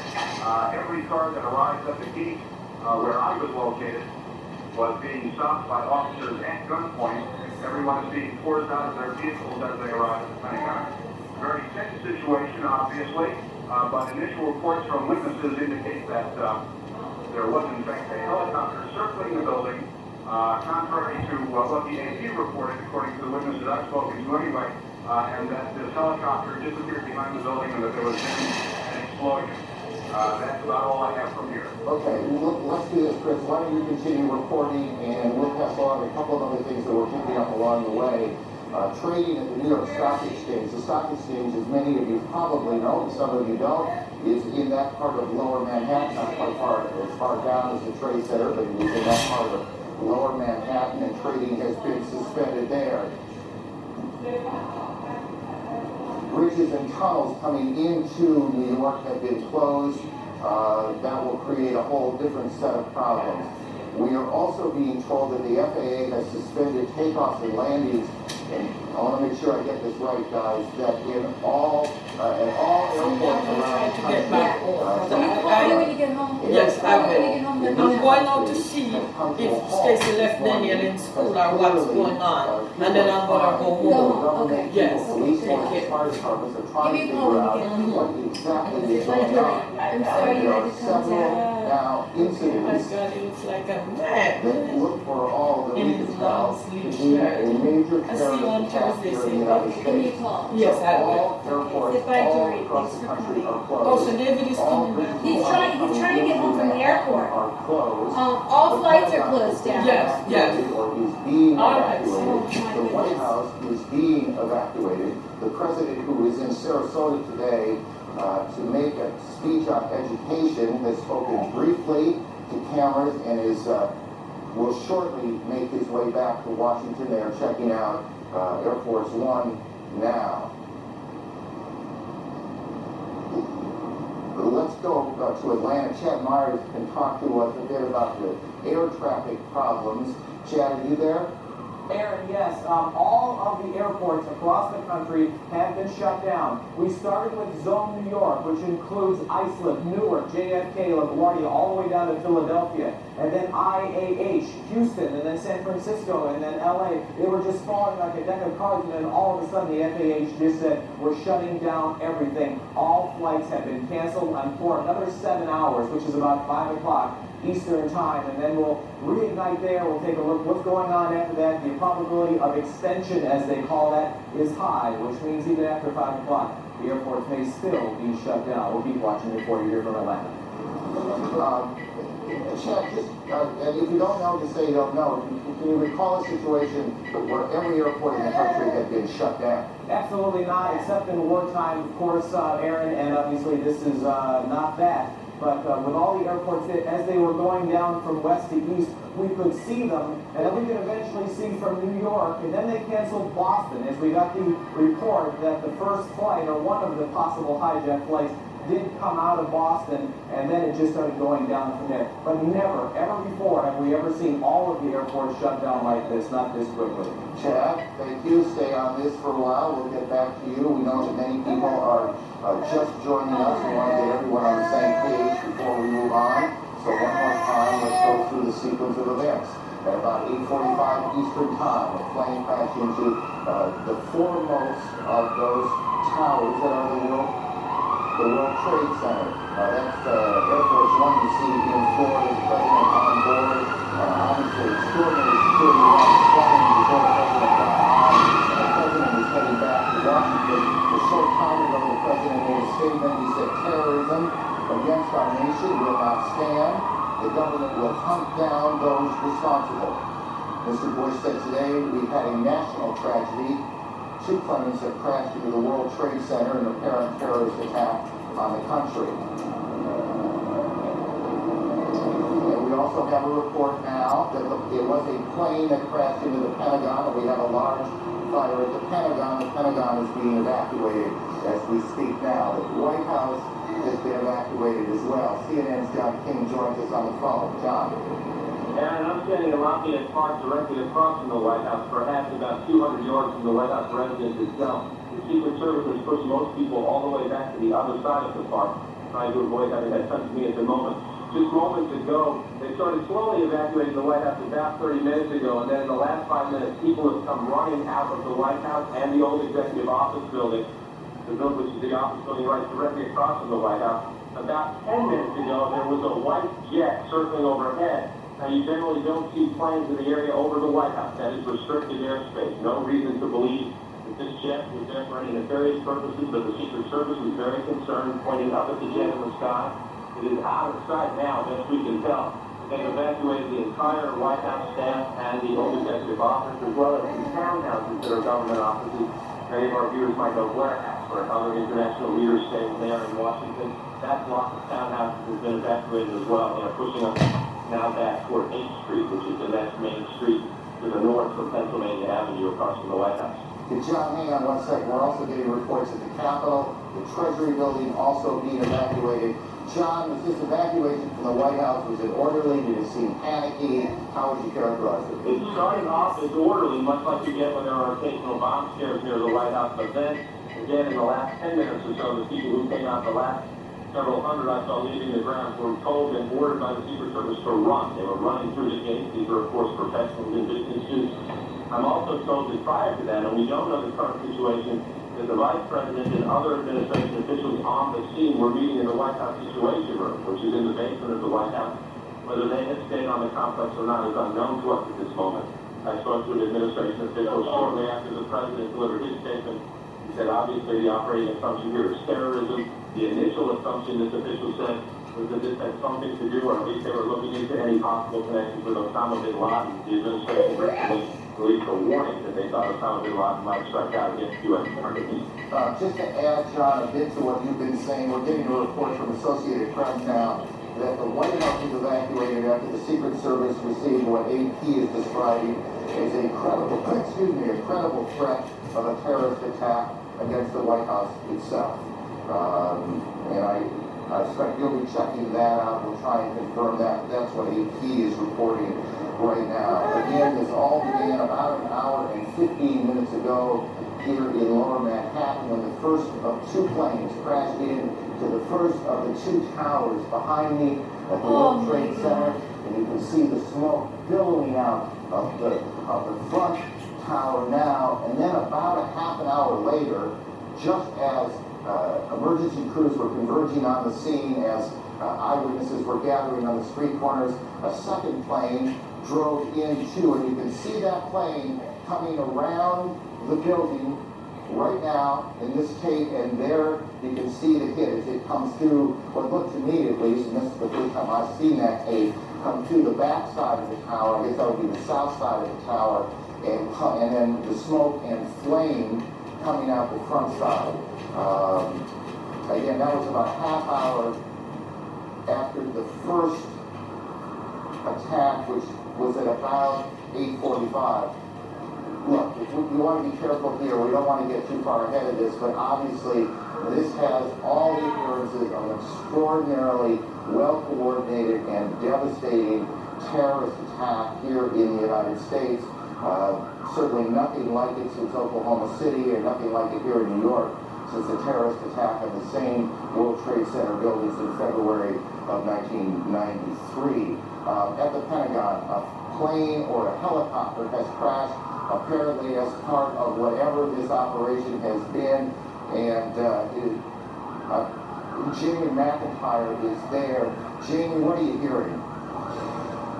[SPEAKER 5] Every car that arrives at the gate where I was located was being stopped by officers at gunpoint. Everyone is being forced out of their vehicles as they arrive at the Pentagon. Very tense situation, obviously, but initial reports from witnesses indicate that there was, in fact, a helicopter circling the building, contrary to what the AP reported, according to the witnesses I've spoken to anyway, and that this helicopter disappeared behind the building and that there was then an explosion. That's about all I have from here.
[SPEAKER 3] Okay, let's do this, Chris. Why don't you continue reporting, and we'll pass along a couple of other things that we're picking up along the way. Trading at the New York Stock Exchange. The Stock Exchange, as many of you probably know, and some of you don't, is in that part of Lower Manhattan, not quite as far down as the Trade Center, but it is in that part of Lower Manhattan, and trading has been suspended there. Bridges and tunnels coming into New York have been closed. That will create a whole different set of problems. We are also being told that the FAA has suspended takeoffs and landings, and I want to make sure I get this right, guys, that in all airports around the country.
[SPEAKER 1] Will you call me when you get home?
[SPEAKER 6] Yes, I
[SPEAKER 1] When you
[SPEAKER 6] will.
[SPEAKER 1] get home, let me
[SPEAKER 6] I'm
[SPEAKER 1] know.
[SPEAKER 6] going out to see if Stacy left Daniel in school or what's going on, and then I'm gonna go home.
[SPEAKER 1] Okay.
[SPEAKER 6] Yes.
[SPEAKER 3] Police
[SPEAKER 6] Take
[SPEAKER 3] forces,
[SPEAKER 6] care.
[SPEAKER 3] fire departments are
[SPEAKER 1] Give
[SPEAKER 3] trying
[SPEAKER 1] me
[SPEAKER 3] to
[SPEAKER 1] a call
[SPEAKER 3] figure
[SPEAKER 1] when
[SPEAKER 3] out
[SPEAKER 1] you get home.
[SPEAKER 3] what exactly is
[SPEAKER 1] Bye,
[SPEAKER 3] going
[SPEAKER 1] Julie.
[SPEAKER 3] on.
[SPEAKER 1] I'm sorry you
[SPEAKER 3] There
[SPEAKER 1] had
[SPEAKER 3] are
[SPEAKER 1] to
[SPEAKER 3] several
[SPEAKER 1] contact.
[SPEAKER 3] now
[SPEAKER 6] Oh my
[SPEAKER 3] incidents
[SPEAKER 6] God, it looks like a
[SPEAKER 3] that
[SPEAKER 6] madman.
[SPEAKER 3] look for all the
[SPEAKER 6] In his
[SPEAKER 3] reasons now
[SPEAKER 6] long
[SPEAKER 3] to
[SPEAKER 6] sleeve
[SPEAKER 3] be a
[SPEAKER 6] shirt.
[SPEAKER 3] major
[SPEAKER 6] I see you on
[SPEAKER 3] terrorist attack
[SPEAKER 6] Thursday,
[SPEAKER 3] here in
[SPEAKER 6] say
[SPEAKER 3] the United
[SPEAKER 6] thank you.
[SPEAKER 1] Give me a
[SPEAKER 3] States.
[SPEAKER 1] call.
[SPEAKER 6] Yes, I will.
[SPEAKER 3] All airports
[SPEAKER 1] Say bye,
[SPEAKER 3] all
[SPEAKER 1] Dory.
[SPEAKER 3] across
[SPEAKER 1] Thanks
[SPEAKER 3] the
[SPEAKER 1] for
[SPEAKER 3] country
[SPEAKER 1] coming.
[SPEAKER 3] are closed.
[SPEAKER 6] Oh, so David is
[SPEAKER 3] All
[SPEAKER 6] coming back.
[SPEAKER 3] bridges
[SPEAKER 1] He's
[SPEAKER 3] are
[SPEAKER 1] trying to
[SPEAKER 3] coming
[SPEAKER 1] get home
[SPEAKER 3] into
[SPEAKER 1] from the
[SPEAKER 3] Manhattan
[SPEAKER 1] airport.
[SPEAKER 3] are closed.
[SPEAKER 1] All
[SPEAKER 3] The
[SPEAKER 1] flights are
[SPEAKER 3] Pentagon
[SPEAKER 1] closed
[SPEAKER 3] is being
[SPEAKER 1] down.
[SPEAKER 6] Yes, yes.
[SPEAKER 3] evacuated or is being
[SPEAKER 6] All right.
[SPEAKER 3] evacuated.
[SPEAKER 1] Oh, my
[SPEAKER 3] The White
[SPEAKER 1] goodness.
[SPEAKER 3] House is being evacuated. The president, who is in Sarasota today to make a speech on education, has spoken briefly to cameras and will shortly make his way back to Washington. They are checking out Air Force One now. Let's go to Atlanta. Chad Myers can talk to us a bit about the air traffic problems. Chad, are you there?
[SPEAKER 2] Aaron, yes, all of the airports across the country have been shut down. We started with Zone New York, which includes Islip, Newark, JFK, LaGuardia, all the way down to Philadelphia, and then IAH, Houston, and then San Francisco, and then LA. They were just falling like a deck of cards, and then all of a sudden the FAA just said, we're shutting down everything. All flights have been canceled for another 7 hours, which is about 5 o'clock. Eastern time, and then we'll reignite there. We'll take a look what's going on after that. The probability of extension, as they call that, is high, which means even after 5 o'clock, the airports may still be shut down. We'll keep watching it for you here from Atlanta.
[SPEAKER 3] Chad, just, and if you don't know, just say you don't know. Can you recall a situation where every airport in the country had been shut down?
[SPEAKER 2] Absolutely not, except in wartime, of course, Aaron, and obviously this is not that. But with all the airports, as they were going down from west to east, we could see them, and then we could eventually see from New York, and then they canceled Boston, as we got the report that the first flight, or one of the possible hijack flights, did come out of Boston, and then it just started going down from there. But never, ever before have we ever seen all of the airports shut down like this, not this quickly.
[SPEAKER 3] Chad, thank you. Stay on this for a while. We'll get back to you. We know that many people are just joining us. We want to get everyone on the same page before we move on. So one more time, let's go through the sequence of events. At about 8:45 Eastern Time, a plane crashed into the foremost of those towers that are the World Trade Center. That's Air Force One you see in Florida. The president on board. Obviously, extraordinary security around the plane before the president got on. The president was heading back to Washington. A short time ago, the president made a statement. He said, terrorism against our nation will not stand. The government will hunt down those responsible. Mr. Bush said today we had a national tragedy. 2 planes have crashed into the World Trade Center in an apparent terrorist attack on the country. And we also have a report now that it was a plane that crashed into the Pentagon, and we have a large fire at the Pentagon. The Pentagon is being evacuated as we speak now. The White House has been evacuated as well. CNN's John King joins us on the phone. John.
[SPEAKER 8] Aaron, I'm standing in Lafayette Park directly across from the White House, perhaps about 200 yards from the White House residence itself. The Secret Service has pushed most people all the way back to the other side of the park, trying to avoid having that touch me at the moment. Just moments ago, they started slowly evacuating the White House about 30 minutes ago, and then in the last 5 minutes, people have come running out of the White House and the old Executive Office building, the building which is the office building right directly across from the White House. About 10 minutes ago, there was a white jet circling overhead. Now, you generally don't see planes in the area over the White House. That is restricted airspace. No reason to believe that this jet was there for any nefarious purposes, but the Secret Service was very concerned, pointing up at the jet in the sky. It is out of sight now, best we can tell. They've evacuated the entire White House staff and the old executive office, as well as the townhouses that are government offices. Many of our viewers might know Blair House, where other international leaders stay there in Washington. That block of townhouses has been evacuated as well. They are pushing us now back toward 8th Street, which is the next main street to the north from Pennsylvania Avenue across from the White House.
[SPEAKER 3] John, hang on one second. We're also getting reports at the Capitol, the Treasury building also being evacuated. John, was this evacuation from the White House, was it orderly? Did it seem panicky? How would you characterize it?
[SPEAKER 8] It started off as orderly, much like you get when there are occasional bomb scares near the White House. But then, again, in the last 10 minutes or so, the people who came out, the last several hundred I saw leaving the grounds, were told and ordered by the Secret Service to run. They were running through the gates. These are, of course, professionals in business suits. I'm also told that prior to that, and we don't know the current situation, that the Vice President and other administration officials on the scene were meeting in the White House Situation Room, which is in the basement of the White House. Whether they had stayed on the complex or not is unknown to us at this moment. I spoke to an administration official shortly after the President delivered his statement. He said, obviously, the operating assumption here is terrorism. The initial assumption, this official said, was that this had something to do, or at least they were looking into any possible connection with Osama bin Laden. The administration recently released a warning that they thought Osama bin Laden might strike out against U.S. targets.
[SPEAKER 3] Just to add, John, a bit to what you've been saying, we're getting a report from Associated Press now that the White House was evacuated after the Secret Service received what AP is describing as a credible threat of a terrorist attack against the White House itself. And I expect you'll be checking that out. We'll try and confirm that. That's what AP is reporting right now. Again, this all began about an hour and 15 minutes ago here in Lower Manhattan when the first of two planes crashed into the first of the two towers behind me at the World Trade Center. And you can see the smoke billowing out of the front tower now. And then about a half an hour later, just as emergency crews were converging on the scene, as eyewitnesses were gathering on the street corners, a second plane drove into, and you can see that plane coming around the building right now in this tape, and there you can see the hit as it comes through what looked to me, at least, and this is the first time I've seen that tape, come through the back side of the tower. I guess that would be the south side of the tower, and then the smoke and flame coming out the front side. Again, that was about a half hour after the first attack, which was at about 8:45. Look, we want to be careful here. We don't want to get too far ahead of this, but obviously this has all the appearances of an extraordinarily well-coordinated and devastating terrorist attack here in the United States. Certainly nothing like it since Oklahoma City, or nothing like it here in New York since the terrorist attack on the same World Trade Center buildings in February of 1993. At the Pentagon, a plane or a helicopter has crashed, apparently as part of whatever this operation has been, and Jamie McIntyre is there. Jamie, what are you hearing?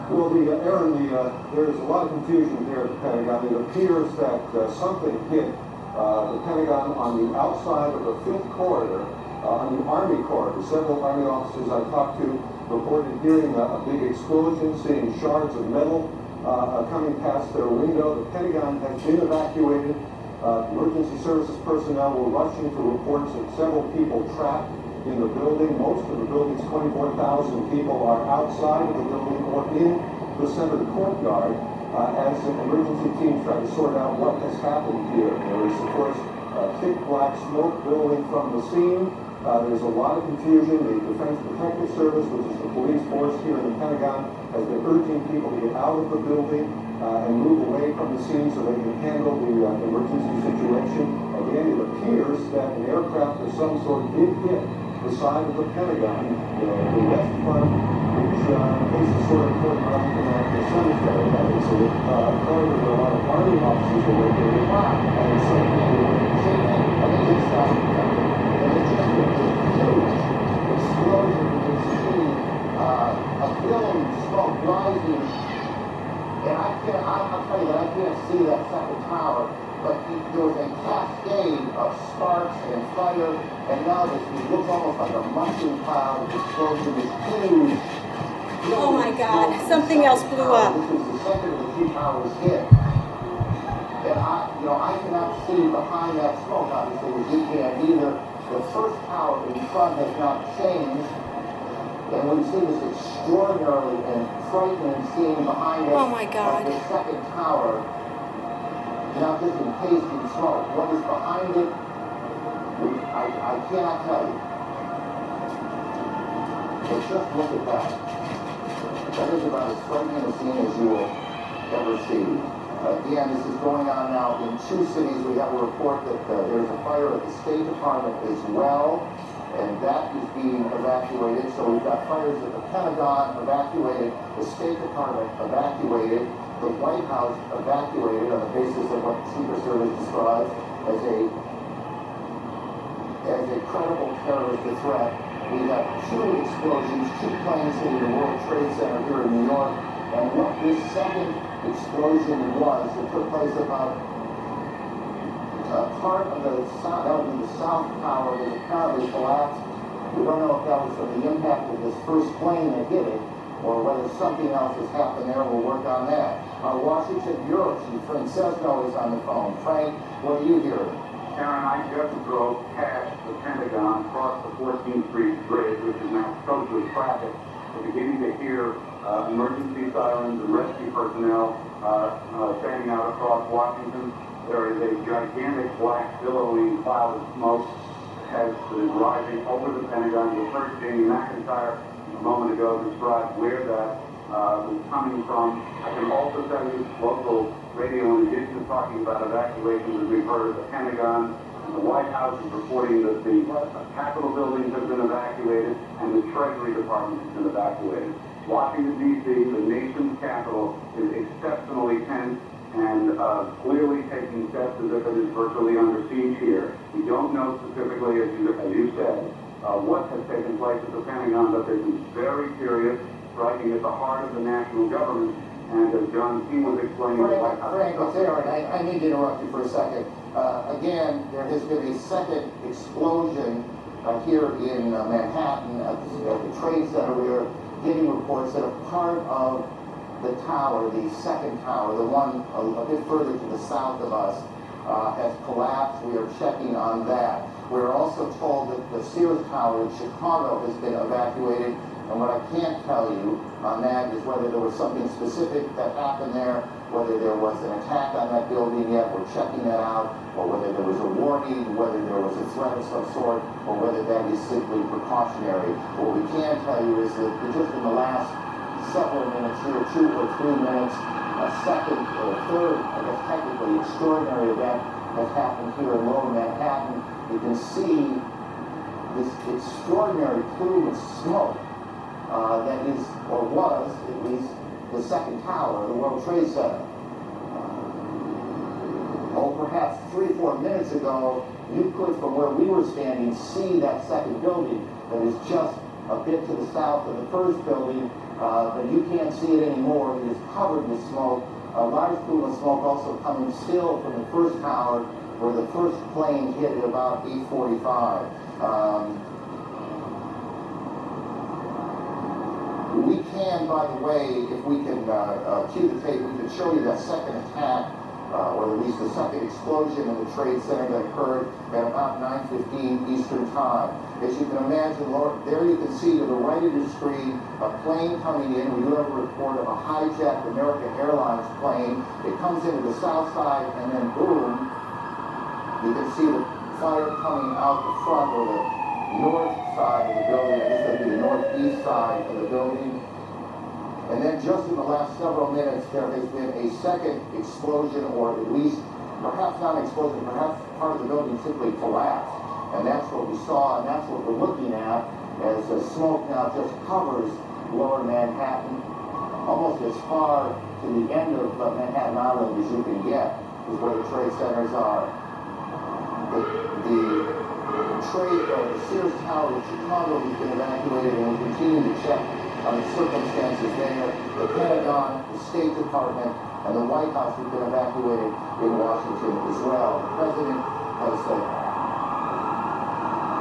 [SPEAKER 9] Well, Aaron, there's a lot of confusion here at the Pentagon. It appears that something hit the Pentagon on the outside of the 5th corridor, on the Army corridor. Several Army officers I talked to reported hearing a big explosion, seeing shards of metal coming past their window. The Pentagon has been evacuated. Emergency services personnel were rushing to reports of several people trapped in the building. Most of the building's 24,000 people are outside of the building or in the center courtyard as an emergency team try to sort out what has happened here. There is, of course, thick black smoke billowing from the scene. There's a lot of confusion. The Defense Protective Service, which is the police force here in the Pentagon, has been urging people to get out of the building and move away from the scene so they can handle the emergency situation. Again, it appears that an aircraft of some sort did hit the side of the Pentagon, the west front, which faces sort of toward the cemetery. So according to a lot of Army officers who were located, and some people were
[SPEAKER 3] explosion, you can see a billowing smoke rising, and I'll tell you that I can't see that second tower, but there was a cascade of sparks and fire, and now this looks almost like a mushroom cloud. This explosion is huge.
[SPEAKER 1] Oh my God, something else blew up.
[SPEAKER 3] This is the second of the two towers hit. And I cannot see behind that smoke, obviously, as you can either. The first tower in front has not changed, and we see this extraordinarily and frightening scene behind us.
[SPEAKER 1] Oh my God.
[SPEAKER 3] The second tower, now just encased in smoke. What is behind it, I cannot tell you. But just look at that. That is about as frightening a scene as you will ever see. Again, this is going on now in 2 cities. We have a report that there's a fire at the State Department as well, and that is being evacuated. So we've got fires at the Pentagon evacuated, the State Department evacuated, the White House evacuated on the basis of what the Secret Service describes as a credible terrorist threat. We have 2 explosions, 2 planes hitting the World Trade Center here in New York, and what this second explosion was, it took place about part of the south tower was apparently collapsed. We don't know if that was from the impact of this first plane that hit it, or whether something else has happened there. We'll work on that. Our Washington Bureau Chief, Frank Sesno, is on the phone. Frank, what are you hearing?
[SPEAKER 5] Karen, I just drove past the Pentagon, across the 14th Street Bridge, which is now choked with traffic. We're beginning to hear emergency sirens and rescue personnel standing out across Washington. There is a gigantic black billowing cloud of smoke that is rising over the Pentagon. You heard Jamie McIntyre a moment ago describe where that was coming from. I can also tell you local radio, in addition to talking about evacuations, as we've heard, the Pentagon and the White House is reporting that the Capitol buildings have been evacuated and the Treasury Department has been evacuated. Washington, D.C., the nation's capital, is exceptionally tense and clearly taking steps as if it is virtually under siege here. We don't know specifically, as you said, what has taken place at the Pentagon, but this is very serious, striking at the heart of the national government. And as John King was explaining,
[SPEAKER 3] Frank, it's Aaron. I need to interrupt you for a second. Again, there has been a second explosion here in Manhattan at the Trade Center. We are getting reports that a part of the tower, the second tower, the one a bit further to the south of us, has collapsed. We are checking on that. We're also told that the Sears Tower in Chicago has been evacuated. And what I can't tell you on that is whether there was something specific that happened there, whether there was an attack on that building yet, we're checking that out, or whether there was a warning, whether there was a threat of some sort, or whether that is simply precautionary. What we can tell you is that just in the last several minutes here, 2 or 3 minutes, a second or third, I guess technically, extraordinary event has happened here in Lower Manhattan. You can see this extraordinary plume of smoke that is, or was, at least, the second tower of the World Trade Center. Perhaps 3 or 4 minutes ago, you could, from where we were standing, see that second building that is just a bit to the south of the first building, but you can't see it anymore. It is covered with smoke. A large plume of smoke also coming still from the first tower, where the first plane hit at about 8:45. We can, by the way, if we can cue the tape, we can show you that second attack, or at least the second explosion in the Trade Center that occurred at about 9:15 Eastern Time. As you can imagine, there you can see to the right of your screen a plane coming in. We do have a report of a hijacked American Airlines plane. It comes into the south side, and then boom, you can see the fire coming out the front, or the north side of the building. I guess that would be the northeast side of the building. And then just in the last several minutes, there has been a second explosion, or at least, perhaps not an explosion, perhaps part of the building simply collapsed. And that's what we saw, and that's what we're looking at, as the smoke now just covers Lower Manhattan, almost as far to the end of Manhattan Island as you can get, is where the trade centers are. The Sears Tower in Chicago has been evacuated, and we continue to check on the circumstances there. The Pentagon, the State Department, and the White House have been evacuated in Washington as well. The President has said,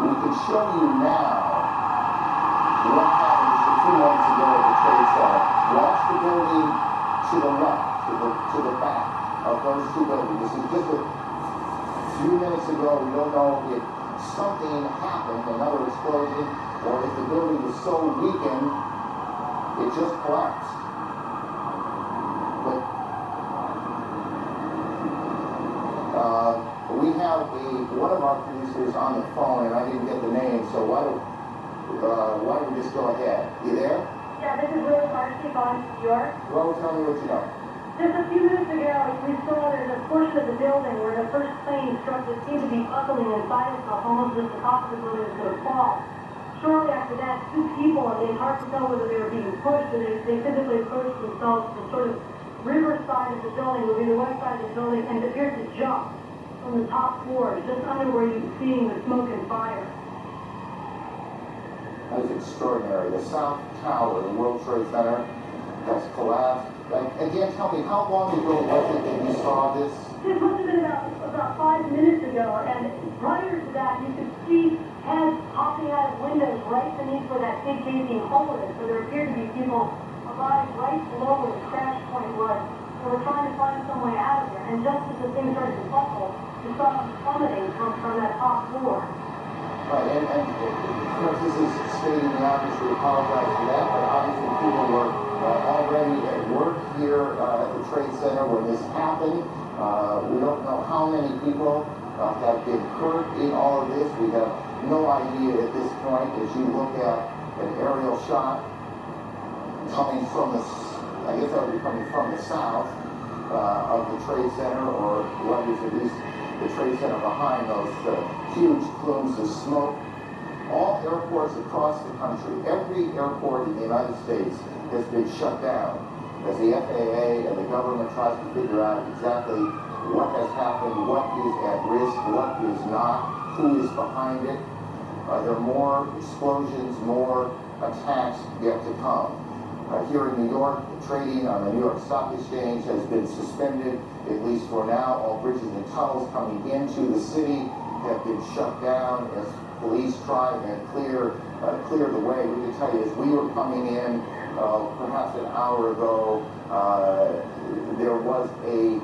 [SPEAKER 3] we can show you now what happened just a few moments ago at the Trade Center. Watch the building to the left, to the back of those 2 buildings. This is just a few minutes ago. We don't know if something happened, another explosion, or if the building was so weakened, it just collapsed. But we have one of our producers on the phone, and I didn't get the name, so why don't why don't we just go ahead? You there?
[SPEAKER 7] Yeah, this is Rose Archie on New York.
[SPEAKER 3] Well, tell me what you know.
[SPEAKER 7] Just a few minutes ago, we saw there's a portion of the building where the first plane struck that seemed to be buckling inside itself, almost as the top of the building was going to fall. Shortly after that, two people, I mean, hard to tell whether they were being pushed, but they physically approached themselves to the sort of river side of the building, would be the west side of the building, and appeared to jump from the top floor, just under where you're seeing the smoke and fire.
[SPEAKER 3] That is extraordinary. The South Tower, the World Trade Center, has collapsed. Again, tell me, how long ago was it that you saw this?
[SPEAKER 7] This must have been about 5 minutes ago, and prior to that, you could see heads popping out of windows right beneath where that big gaping hole is. So there appeared to be people alive right below where the crash point was. They were trying to find some way out of there, and just as the thing started to buckle, you saw them plummeting from that top floor.
[SPEAKER 3] Right, and of course, this is stating the obvious. We apologize for that, but obviously people were already at work here at the Trade Center when this happened. We don't know how many people have been hurt in all of this. We have no idea at this point. As you look at an aerial shot coming from the, I guess that would be coming from the south of the Trade Center, or what is at least the Trade Center behind those huge plumes of smoke. All airports across the country, every airport in the United States has been shut down as the FAA and the government tries to figure out exactly what has happened, what is at risk, what is not, who is behind it. Are there more explosions, more attacks yet to come? Here in New York, trading on the New York Stock Exchange has been suspended, at least for now. All bridges and tunnels coming into the city have been shut down as police try and clear the way. We can tell you, as we were coming in, perhaps an hour ago, there was a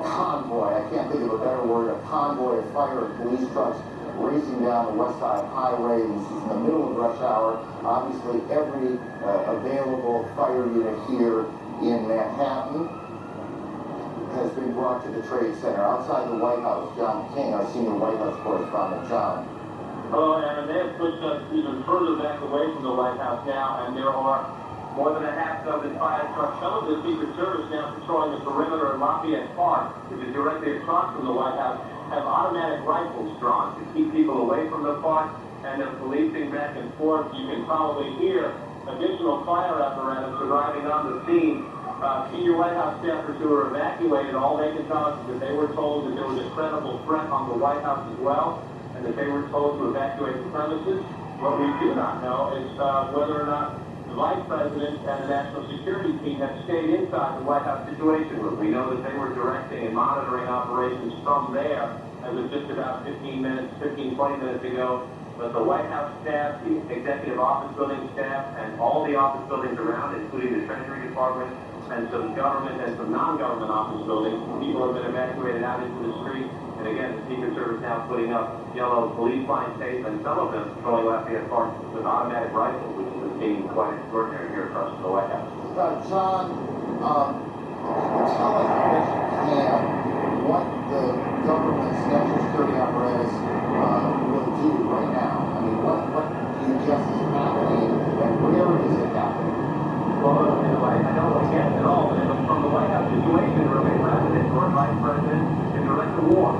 [SPEAKER 3] convoy, I can't think of a better word, a convoy of fire and police trucks racing down the West Side Highway. This is in the middle of rush hour. Obviously, every available fire unit here in Manhattan has been brought to the Trade Center. Outside the White House, John King, our senior White House correspondent. John.
[SPEAKER 8] Hello, Aaron. They have pushed us even further back away from the White House now, and there are more than a half dozen fire trucks. Some of the Secret Service now patrolling the perimeter of Lafayette Park, which is directly across from the White House, have automatic rifles drawn to keep people away from the park, and they're policing back and forth. You can probably hear additional fire apparatus arriving on the scene. Senior White House staffers who were evacuated, all they can tell us is that they were told that there was a credible threat on the White House as well, and that they were told to evacuate the premises. What we do not know is whether or not the Vice President and the National Security Team have stayed inside the White House Situation Room. We know that they were directing and monitoring operations from there as of just about 20 minutes ago. But the White House staff, the Executive Office Building staff, and all the office buildings around, including the Treasury Department, and some government and some non-government office buildings, people have been evacuated out into the street. And again, the Secret Service now putting up yellow police line tape, and some of them patrolling Lafayette Park with automatic rifles, which is being quite extraordinary here across the White House.
[SPEAKER 3] John, tell us as you can what the government's national security apparatus will do right now. I mean, what do you guess is happening, and where is it happening?
[SPEAKER 8] Well, I don't guess at all, but from the White House Situation Room, a president or vice president can direct a war,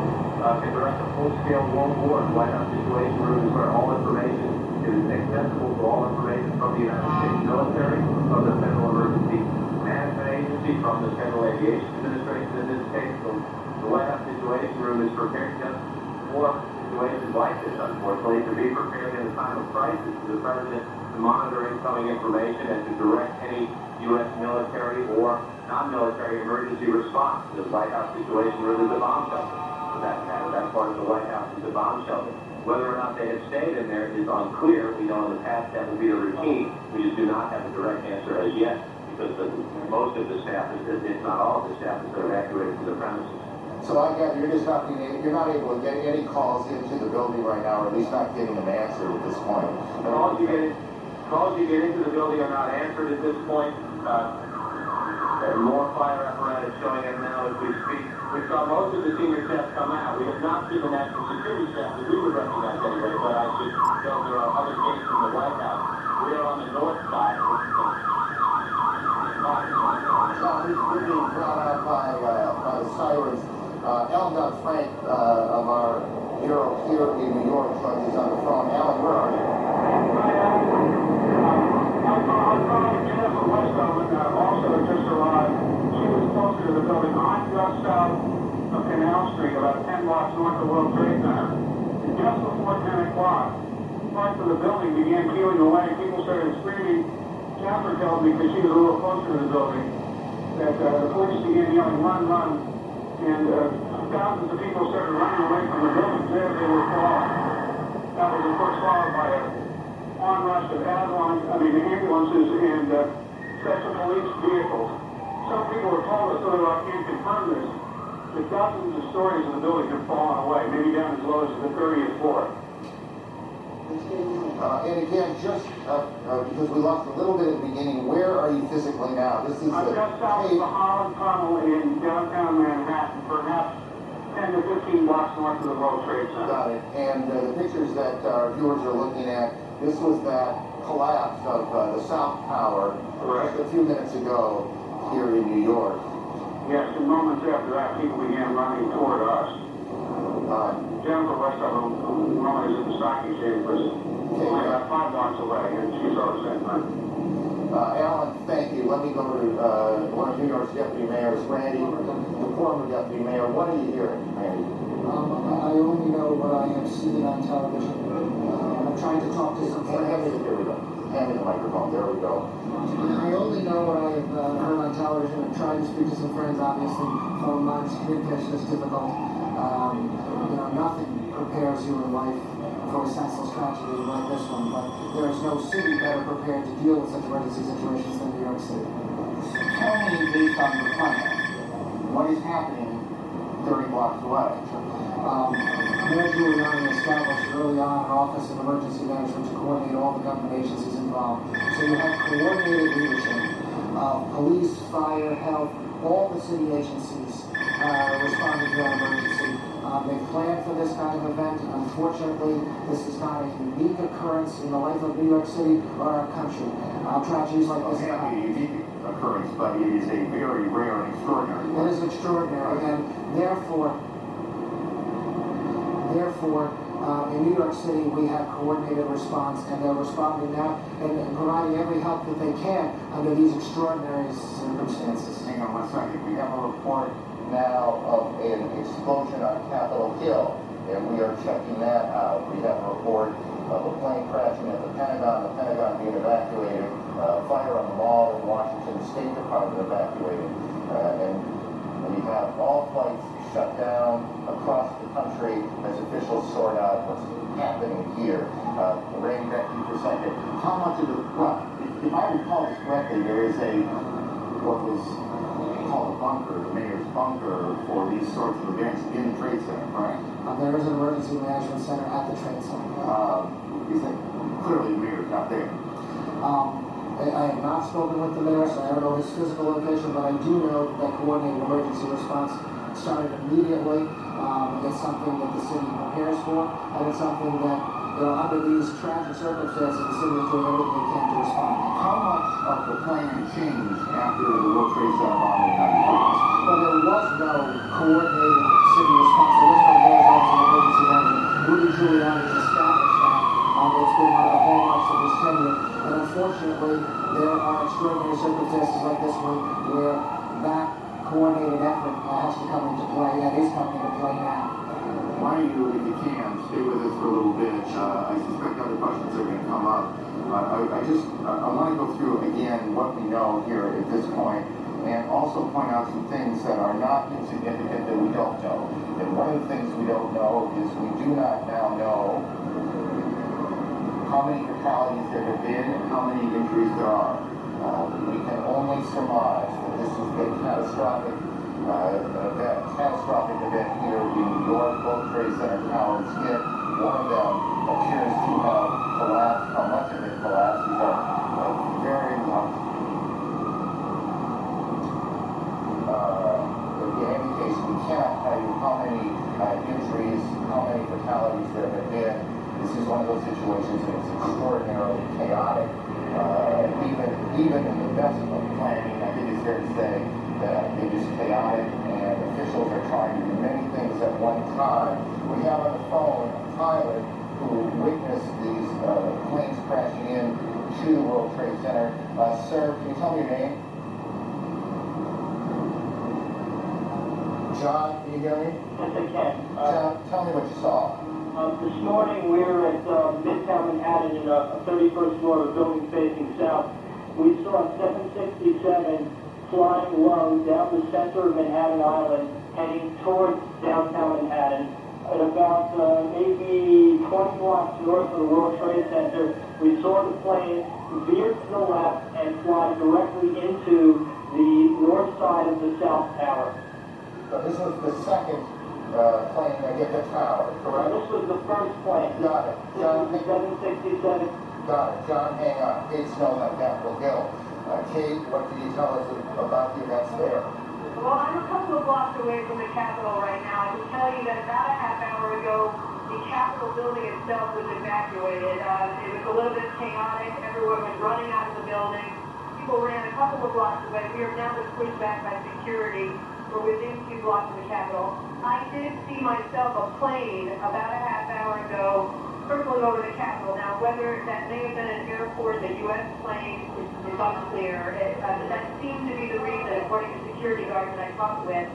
[SPEAKER 8] can direct a full-scale world war. The White House Situation Room is where all information is accessible to all information from the United States military, from the Federal Emergency Management Agency, from the Federal Aviation Administration in this case. So the White House Situation Room is prepared just for situations like this, unfortunately, to be prepared in a time of crisis for the president to monitor incoming information and to direct any U.S. military or non-military emergency response. The White House Situation Room is a bomb shelter, for that matter. That part of the White House is a bomb shelter. Whether or not they have stayed in there is unclear. We know in the past that will be a routine. We just do not have a direct answer as yet, because most of the staff, if not all of the staff, has been evacuated from the premises.
[SPEAKER 3] So I gather you're not able to get any calls into the building right now, or at least not getting an answer at this point.
[SPEAKER 8] Calls you get into the building are not answered at this point. There are more fire apparatus showing up now as we speak. We saw most of the senior staff come out. We have not seen the national security staff that we would recognize anyway, but I should know there are other gates from the White
[SPEAKER 3] New York joins us on the phone. Alan, where are you?
[SPEAKER 5] I'm calling Jennifer Westover, also just arrived. She was closer to the building. I'm just south of Canal Street, about 10 blocks north of World Trade Center. And just before 10 o'clock, parts of the building began peeling away. People started screaming. Jennifer tells me, because she was a little closer to the building, that the police began yelling, run, run. And thousands of people started running away from the buildings there. They were falling. That was, of course, followed by a onrush of ambulances and special police vehicles. Some people have told us, although I can't confirm this, that dozens of stories of the building have fallen away, maybe down as low as the 30th floor.
[SPEAKER 3] And again, just because we lost a little bit at the beginning, where are you physically now? This is
[SPEAKER 5] I'm just south of the Holland Tunnel in downtown Manhattan, perhaps 10 to 15 blocks north of the World Trade Center.
[SPEAKER 3] Got it. And the pictures that our viewers are looking at, this was that collapse of the South Tower just a few minutes ago here in New York.
[SPEAKER 5] Yes, and moments after that, people began running toward us. Jennifer Westover, who normally is at the stock exchange, was only about 5 blocks away, and she saw the same thing.
[SPEAKER 3] Alan, thank you. Let me go to one of New York's deputy mayors, Randy, the former deputy mayor. What are you hearing, Randy?
[SPEAKER 10] I only know what I have seen on television. I'm trying to talk to some friends.
[SPEAKER 3] Here we go. Hand me the microphone. There we go.
[SPEAKER 10] I only know what I have heard on television. I'm trying to speak to some friends, obviously. Phone lines, communication is difficult. Nothing prepares you in life for a senseless tragedy like this one, but there is no city better prepared to deal with such emergency situations than New York City.
[SPEAKER 3] Tell me, based on your plan, what is happening 30 blocks away?
[SPEAKER 10] Mayor Giuliani established early on an Office of Emergency Management to coordinate all the government agencies involved. So you have coordinated leadership of police, fire, health, all the city agencies responding to that emergency. They've planned for this kind of event. Unfortunately, this is not a unique occurrence in the life of New York City or our country. Tragedies like this
[SPEAKER 3] happen. It may be a unique occurrence, but it is a very rare and extraordinary one.
[SPEAKER 10] It is extraordinary, and therefore, in New York City, we have coordinated response, and they're responding now and providing every help that they can under these extraordinary circumstances.
[SPEAKER 3] Hang on one second. We have a report now of an explosion on Capitol Hill, and we are checking that out. We have a report of a plane crashing at the Pentagon being evacuated, fire on the mall in Washington, the State Department evacuated, and we have all flights shut down across the country as officials sort out what's happening here. Randy, back to you for a second. How much of the, if I recall this correctly, there is what was called a bunker, the mayor's bunker, for these sorts of events in the Trade Center, correct?
[SPEAKER 10] There is an emergency management center at the Trade Center.
[SPEAKER 3] Clearly the mayor's not there.
[SPEAKER 10] I have not spoken with the mayor, so I don't know his physical location, but I do know that coordinated emergency response started immediately. It's something that the city prepares for, and it's something that, under these tragic circumstances, the city is doing everything they can to respond.
[SPEAKER 3] How much of the plan changed after the World Trade Center bombing happened?
[SPEAKER 10] Well, there was no coordinated city response. There was no mayor's office of emergency management. Rudy Giuliani established that. It's been one of the hallmarks of his tenure. And unfortunately, there are extraordinary circumstances like this one where that coordinated effort has to come into play, and is coming into play now.
[SPEAKER 3] Why don't you, if you can, stay with us for a little bit. I suspect other questions are going to come up. I want to go through again what we know here at this point, and also point out some things that are not insignificant that we don't know. And one of the things we don't know is we do not now know how many fatalities there have been and how many injuries there are. We can only surmise that this has been catastrophic event here in New York. Both Trade Center towers hit. One of them appears to have collapsed. How much of it collapsed is very much. In any case, we cannot tell you how many injuries, how many fatalities there have been. This is one of those situations that is extraordinarily chaotic. Even in the best of planning, I think it's fair to say that it is chaotic and officials are trying to do many things at one time. We have on the phone a pilot who witnessed these planes crashing in to the World Trade Center. Sir, can you tell me your name? John, can you hear me?
[SPEAKER 2] Yes, I can.
[SPEAKER 3] John, tell me what you saw.
[SPEAKER 2] This morning we were at Midtown Manhattan in a 31st floor of a building facing south. We saw 767 flying low down the center of Manhattan Island, heading towards downtown Manhattan. At about maybe 20 blocks north of the World Trade Center, we saw the plane veer to the left and fly directly into the north side of the South Tower.
[SPEAKER 3] So this was the second plane that hit the tower, correct?
[SPEAKER 2] This was the first plane.
[SPEAKER 3] Got it. John,
[SPEAKER 2] This was 767.
[SPEAKER 3] got it. John, hang on. Kate Snow on Capitol Hill. Kate, what can you tell us about the events there?
[SPEAKER 7] Well, I'm a couple of blocks away from the Capitol right now. I can tell you that about a half hour ago, the Capitol building itself was evacuated. It was a little bit chaotic. Everyone was running out of the building. People ran a couple of blocks away. We are now been pushed back by security. We're within 2 blocks of the Capitol. I did see myself a plane about a half hour ago circling over the Capitol. Now, whether that may have been an airport, a U.S. plane, is unclear. That seemed to be the reason, according to security guards that I talked with,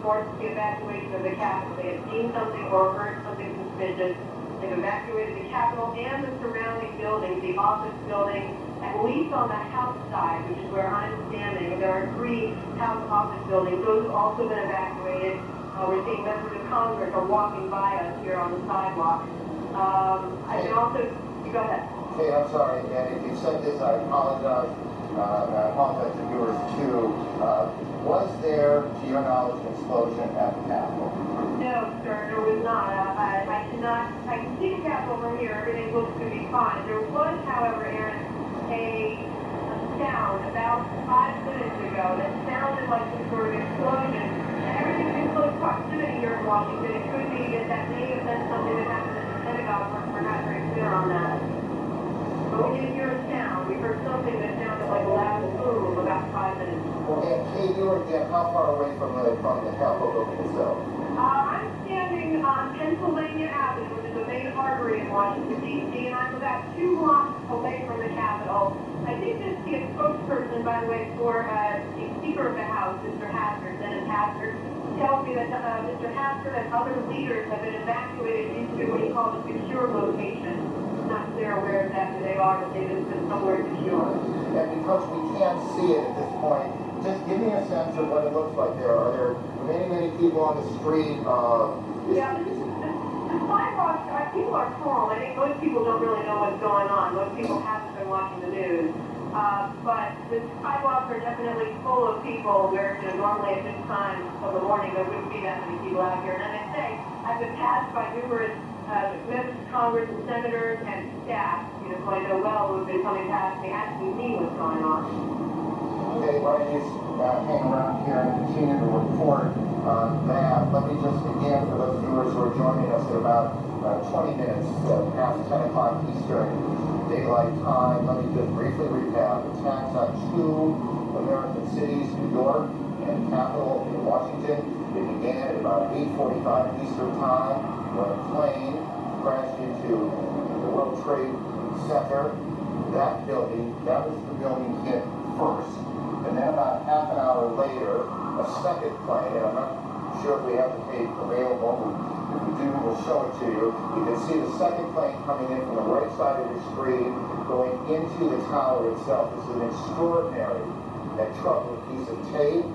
[SPEAKER 7] for the evacuation of the Capitol. They had seen something or heard something suspicious. They've evacuated the Capitol and the surrounding buildings, the office building, at least on the house side, which is where I'm standing. There are 3 house office buildings. Those have also been evacuated. We're seeing members of Congress are walking by us here on the sidewalk. I can also, go ahead.
[SPEAKER 3] Kate, I'm sorry, and if you said this, I apologize. I apologize to viewers too. Was there, to your knowledge, an explosion at the Capitol?
[SPEAKER 7] No, sir, there was not. I can see the Capitol from here. Everything looks to be fine. There was, however, Aaron, a sound about 5 minutes ago that sounded like some sort of explosion. And everything's in close proximity here in Washington. It could be that may have been something that happened at the Pentagon. We're not very clear on that. But we did hear a sound. We heard something that sounded like a loud boom about 5 minutes.
[SPEAKER 3] And Kate, you were again, how far away from the Capitol building itself?
[SPEAKER 7] I'm standing on Pennsylvania Avenue, which is a main artery in Washington, D.C., and I'm about 2 blocks away from the Capitol. I did just see a spokesperson, by the way, for the Speaker of the House, Mr. Hassard, Dennis Hassard, tells me that Mr. Hassard and other leaders have been evacuated into what he calls a secure location. I'm not clear where exactly they are, but they've been somewhere secure.
[SPEAKER 3] And because we can't see it at this point, just give me a sense of what it looks like there. Are there many people on the street?
[SPEAKER 7] Yeah, the sidewalks, people are calm. I think most people don't really know what's going on. Most people haven't been watching the news. But the sidewalks are definitely full of people where, normally at this time of the morning there wouldn't be that many people out here. And as I say, I've been passed by numerous members of Congress and senators and staff, who I know well, who have been coming past me asking me what's going on.
[SPEAKER 3] Okay, why don't you hang around here and continue to report on that. Let me just, again, for those viewers who are joining us at about 20 minutes past 10 o'clock Eastern Daylight Time, let me just briefly recap. Attacks on 2 American cities, New York and Capitol in Washington. It began at about 8:45 Eastern Time when a plane crashed into the World Trade Center. That building, that was the building hit first. And then about half an hour later, a second plane, and I'm not sure if we have the tape available. If we do, we'll show it to you. You can see the second plane coming in from the right side of the screen, going into the tower itself. This is an extraordinary and troubling piece of tape.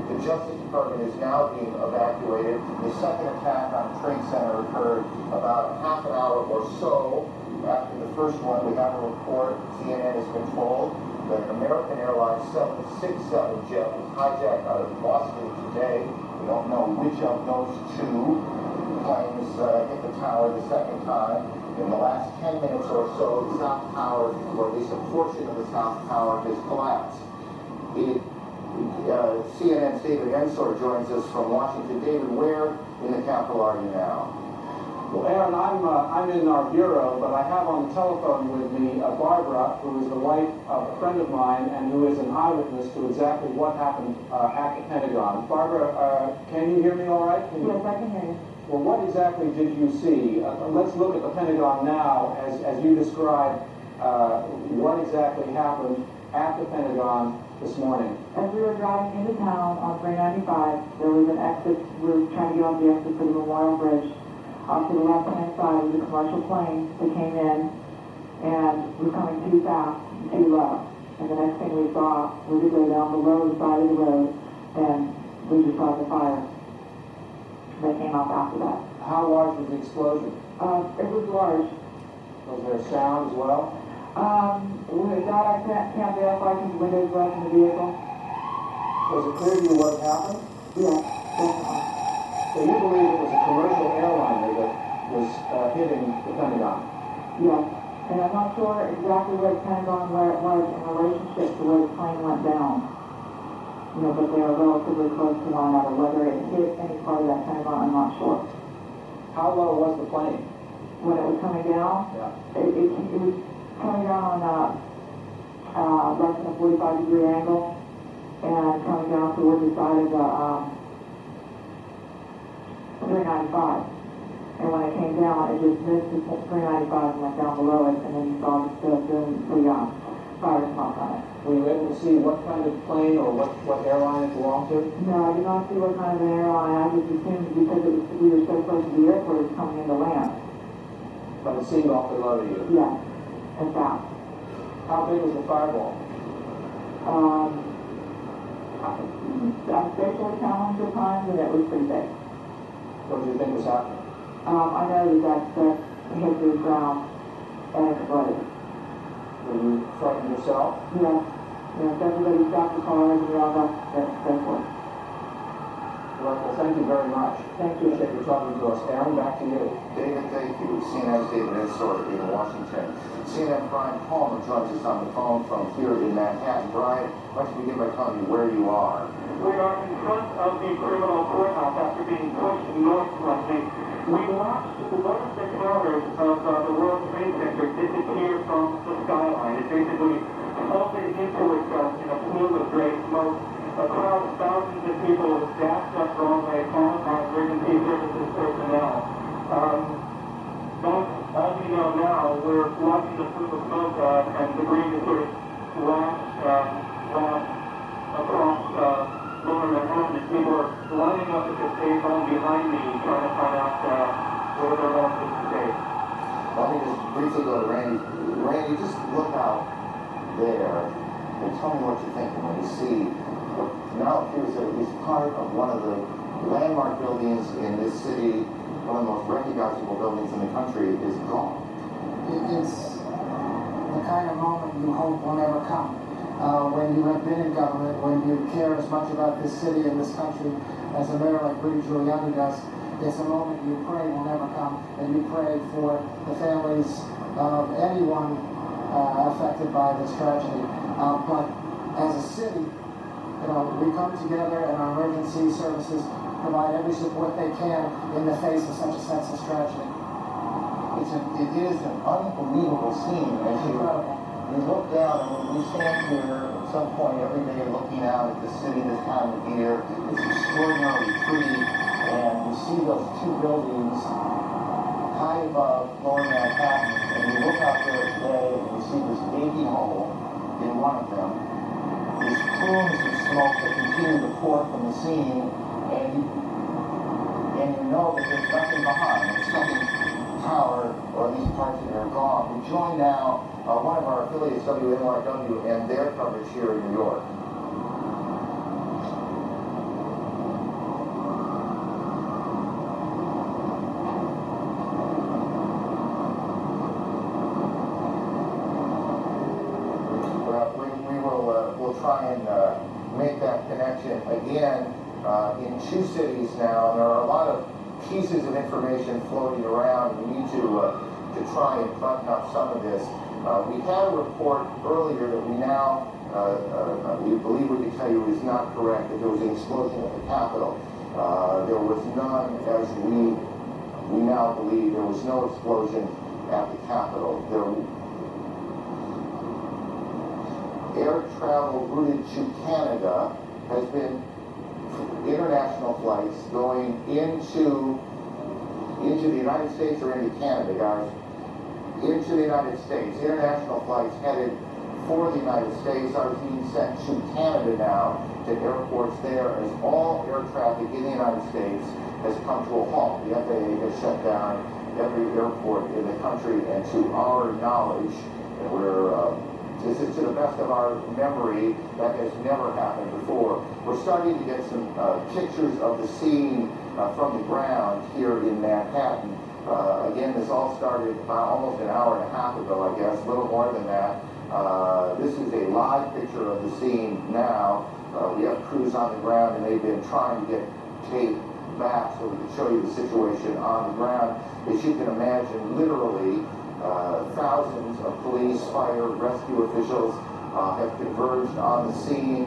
[SPEAKER 3] The Justice Department is now being evacuated. The second attack on the Trade Center occurred about half an hour or so after the first one. We have a report, CNN has been told, that an American Airlines 767 jet was hijacked out of Boston today. We don't know which of those 2 planes hit the tower the second time. In the last 10 minutes or so, the South Tower, or at least a portion of the South Tower, has collapsed. CNN's David Ensor joins us from Washington. David, where in the Capitol are you now?
[SPEAKER 2] Well, Aaron, I'm in our bureau, but I have on the telephone with me Barbara, who is the wife of a friend of mine and who is an eyewitness to exactly what happened at the Pentagon. Barbara, can you hear me all right?
[SPEAKER 7] Yes, I can hear you.
[SPEAKER 2] Well, what exactly did you see? Let's look at the Pentagon now as you described what exactly happened at the Pentagon this morning.
[SPEAKER 7] As we were driving into town on 395, there was an exit. We were trying to get on the exit for the Memorial Bridge. Off to the left-hand side was a commercial plane that came in and was coming too fast and too low. And the next thing we saw was it go down below the side of the road, and we just saw the fire that came up after that.
[SPEAKER 2] How large was the explosion?
[SPEAKER 7] It was large.
[SPEAKER 2] Was there sound as well?
[SPEAKER 7] With that, I can't verify because the windows were up in the vehicle.
[SPEAKER 2] Was it clear to you what had happened?
[SPEAKER 7] Yeah, definitely.
[SPEAKER 2] So you believe it was a commercial airliner that was hitting the Pentagon?
[SPEAKER 7] Yeah, and I'm not sure exactly where the Pentagon, where it was in relationship to where the plane went down. You know, but they are relatively close to one another. Whether it hit any part of that Pentagon, I'm not sure.
[SPEAKER 2] How low was the plane?
[SPEAKER 7] When it was coming down,
[SPEAKER 2] Yeah.
[SPEAKER 7] it was coming down on less than a 45-degree angle and coming down towards the side of the 395. And when it came down, it just missed the 395 and went down below it, and then you saw the fire smoke on it.
[SPEAKER 2] Were you able to see what kind of plane or what airline it belonged to?
[SPEAKER 7] No, I did not see what kind of an airline. I just assumed because we were so close to the airport, it was coming into land.
[SPEAKER 2] But it seemed awfully low to you.
[SPEAKER 7] Yeah, and fast.
[SPEAKER 2] How big was the fireball?
[SPEAKER 7] I'm spatially challenged at times, and it was pretty big.
[SPEAKER 2] What did you think was happening?
[SPEAKER 7] I know that hit the ground and exploded.
[SPEAKER 2] Were you frightened yourself?
[SPEAKER 7] Yes. Yes, everybody stopped the car and we all got so forth.
[SPEAKER 2] Well, thank you very much.
[SPEAKER 7] Thank you.
[SPEAKER 2] Appreciate you talking to us. Aaron, back to you.
[SPEAKER 3] David, thank you. CNN's David Insort in Washington. CNN Brian Palmer joins us on the phone from here in Manhattan. Brian, why don't you begin by telling me where you are?
[SPEAKER 5] We are in front of the criminal courthouse after being pushed north slightly. We watched one of the towers of the World Trade Center disappear from the skyline. It basically folded into itself in a plume of gray smoke. A crowd of thousands of people was dashed up Broadway, followed by emergency services personnel. As we know now, we're watching the plume of smoke and debris just sort of flash across lower Manhattan, and people are lining up at the safe home behind me, trying to find out where they're going to stay.
[SPEAKER 3] Let me just briefly go to Randy. Randy, just look out there and tell me what you're thinking when you see what now appears that at least part of one of the landmark buildings in this city, one of the most recognizable buildings in the country, is gone.
[SPEAKER 10] It's the kind of moment you hope will never come. When you have been in government, when you care as much about this city and this country as a mayor like Rudy Giuliani does, it's a moment you pray will never come, and you pray for the families of anyone affected by this tragedy. But as a city, we come together and our emergency services provide every support they can in the face of such a senseless tragedy.
[SPEAKER 3] It is an unbelievable scene as you look down, and when we stand here at some point every day looking out at the city this time of year, it's extraordinarily pretty, and you see those two buildings high above lower Manhattan, and you look out there today and you see this gaping hole in one of them, these plumes of smoke that continue to pour from the scene, and you know that there's nothing behind. It's something tower, or at least parts of it are gone. We join now one of our affiliates, WNYW, and their coverage here in New York. We'll try and make that connection again in two cities now, and there are a lot of pieces of information floating around. We need to try and button up some of this. We had a report earlier that we now we believe we can tell you is not correct, that there was an explosion at the Capitol. There was none as we we now believe there was no explosion at the Capitol. Air travel routed to Canada has been international flights going into the United States or into Canada, guys. Into the United States. International flights headed for the United States are being sent to Canada now, to airports there, as all air traffic in the United States has come to a halt. The FAA has shut down every airport in the country, and to our knowledge, and this is to the best of our memory, that has never happened before. We're starting to get some pictures of the scene from the ground here in Manhattan. Again, this all started almost an hour and a half ago, I guess, a little more than that. This is a live picture of the scene now. We have crews on the ground, and they've been trying to get tape back so we can show you the situation on the ground. As you can imagine, literally, thousands of police, fire, rescue officials have converged on the scene.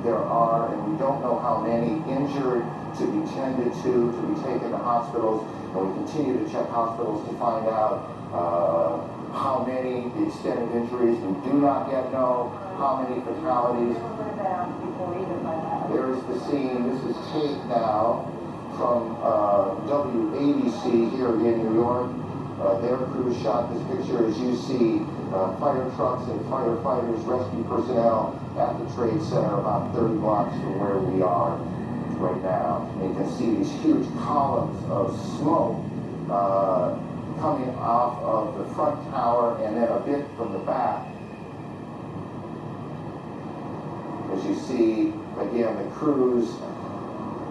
[SPEAKER 3] There are, and we don't know how many, injured to be tended to be taken to hospitals, and we continue to check hospitals to find out how many, the extent of injuries. We do not yet know how many fatalities. There's the scene. This is tape now from WABC here in New York. Their crew shot this picture. As you see, fire trucks and firefighters, rescue personnel at the Trade Center about 30 blocks from where we are right now. And you can see these huge columns of smoke coming off of the front tower and then a bit from the back. As you see, again, the crews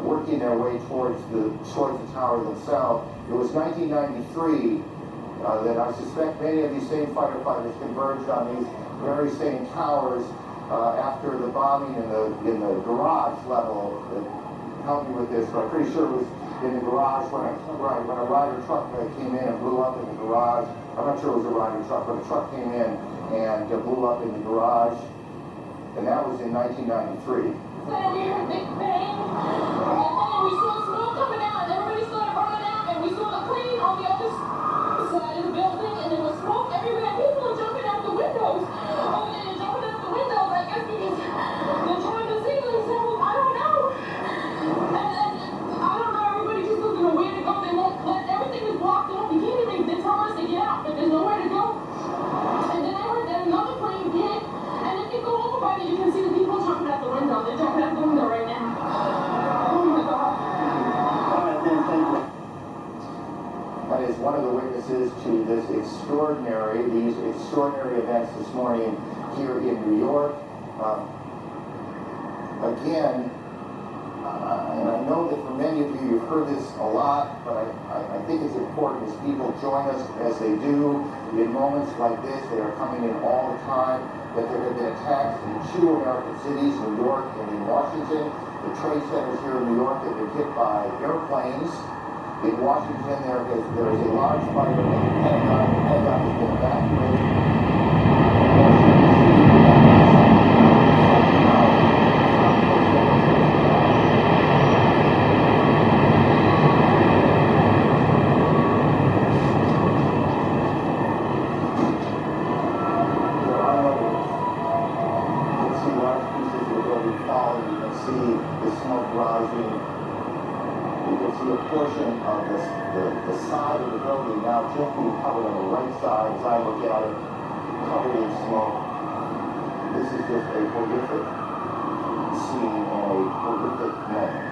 [SPEAKER 3] working their way towards the tower themselves. It was 1993 that I suspect many of these same firefighters converged on these very same towers after the bombing in the garage level. Help me with this, but I'm pretty sure it was in the garage when a Ryder truck came in and blew up in the garage. I'm not sure it was a Ryder truck, but a truck came in and blew up in the garage, and that was in 1993.
[SPEAKER 11] We heard big bang, and then we saw smoke coming out, and everybody started running out, and we saw the plane on the other side of the building, and there was smoke everywhere. People were jumping out the windows. Oh, yeah, they're jumping out the windows, I guess, because they're trying to save themselves. I don't know. And I don't know, everybody just doesn't know where to go. They won't let, everything is blocked off. You can't even, they tell us to get out, but there's nowhere to go. And then I heard that another plane hit, and if you go over by there, you can see the people jumping out the window. They're jumping out the window right now. Oh my God.
[SPEAKER 2] All right, then, thank you.
[SPEAKER 3] That is one of the witnesses to these extraordinary events this morning here in New York. Again, and I know that for many of you, you've heard this a lot, but I think it's important as people join us as they do in moments like this. They are coming in all the time, that there have been attacks in 2 American cities, New York and in Washington. The trade centers here in New York have been hit by airplanes. In Washington, there is a large fire in the Pentagon. The Pentagon has been evacuated. A portion of the side of the building now just being covered on the right side as I look at it, covered in smoke. This is just a horrific scene and a horrific moment.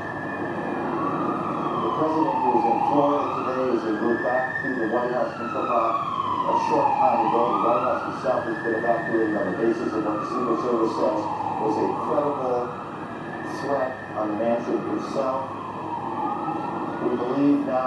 [SPEAKER 3] The president, who is in Florida today, is en route back to the White House in Florida. A short time ago, the White House itself has been evacuated on the basis of what the Secret Service says was a credible threat on the mansion itself. We believe now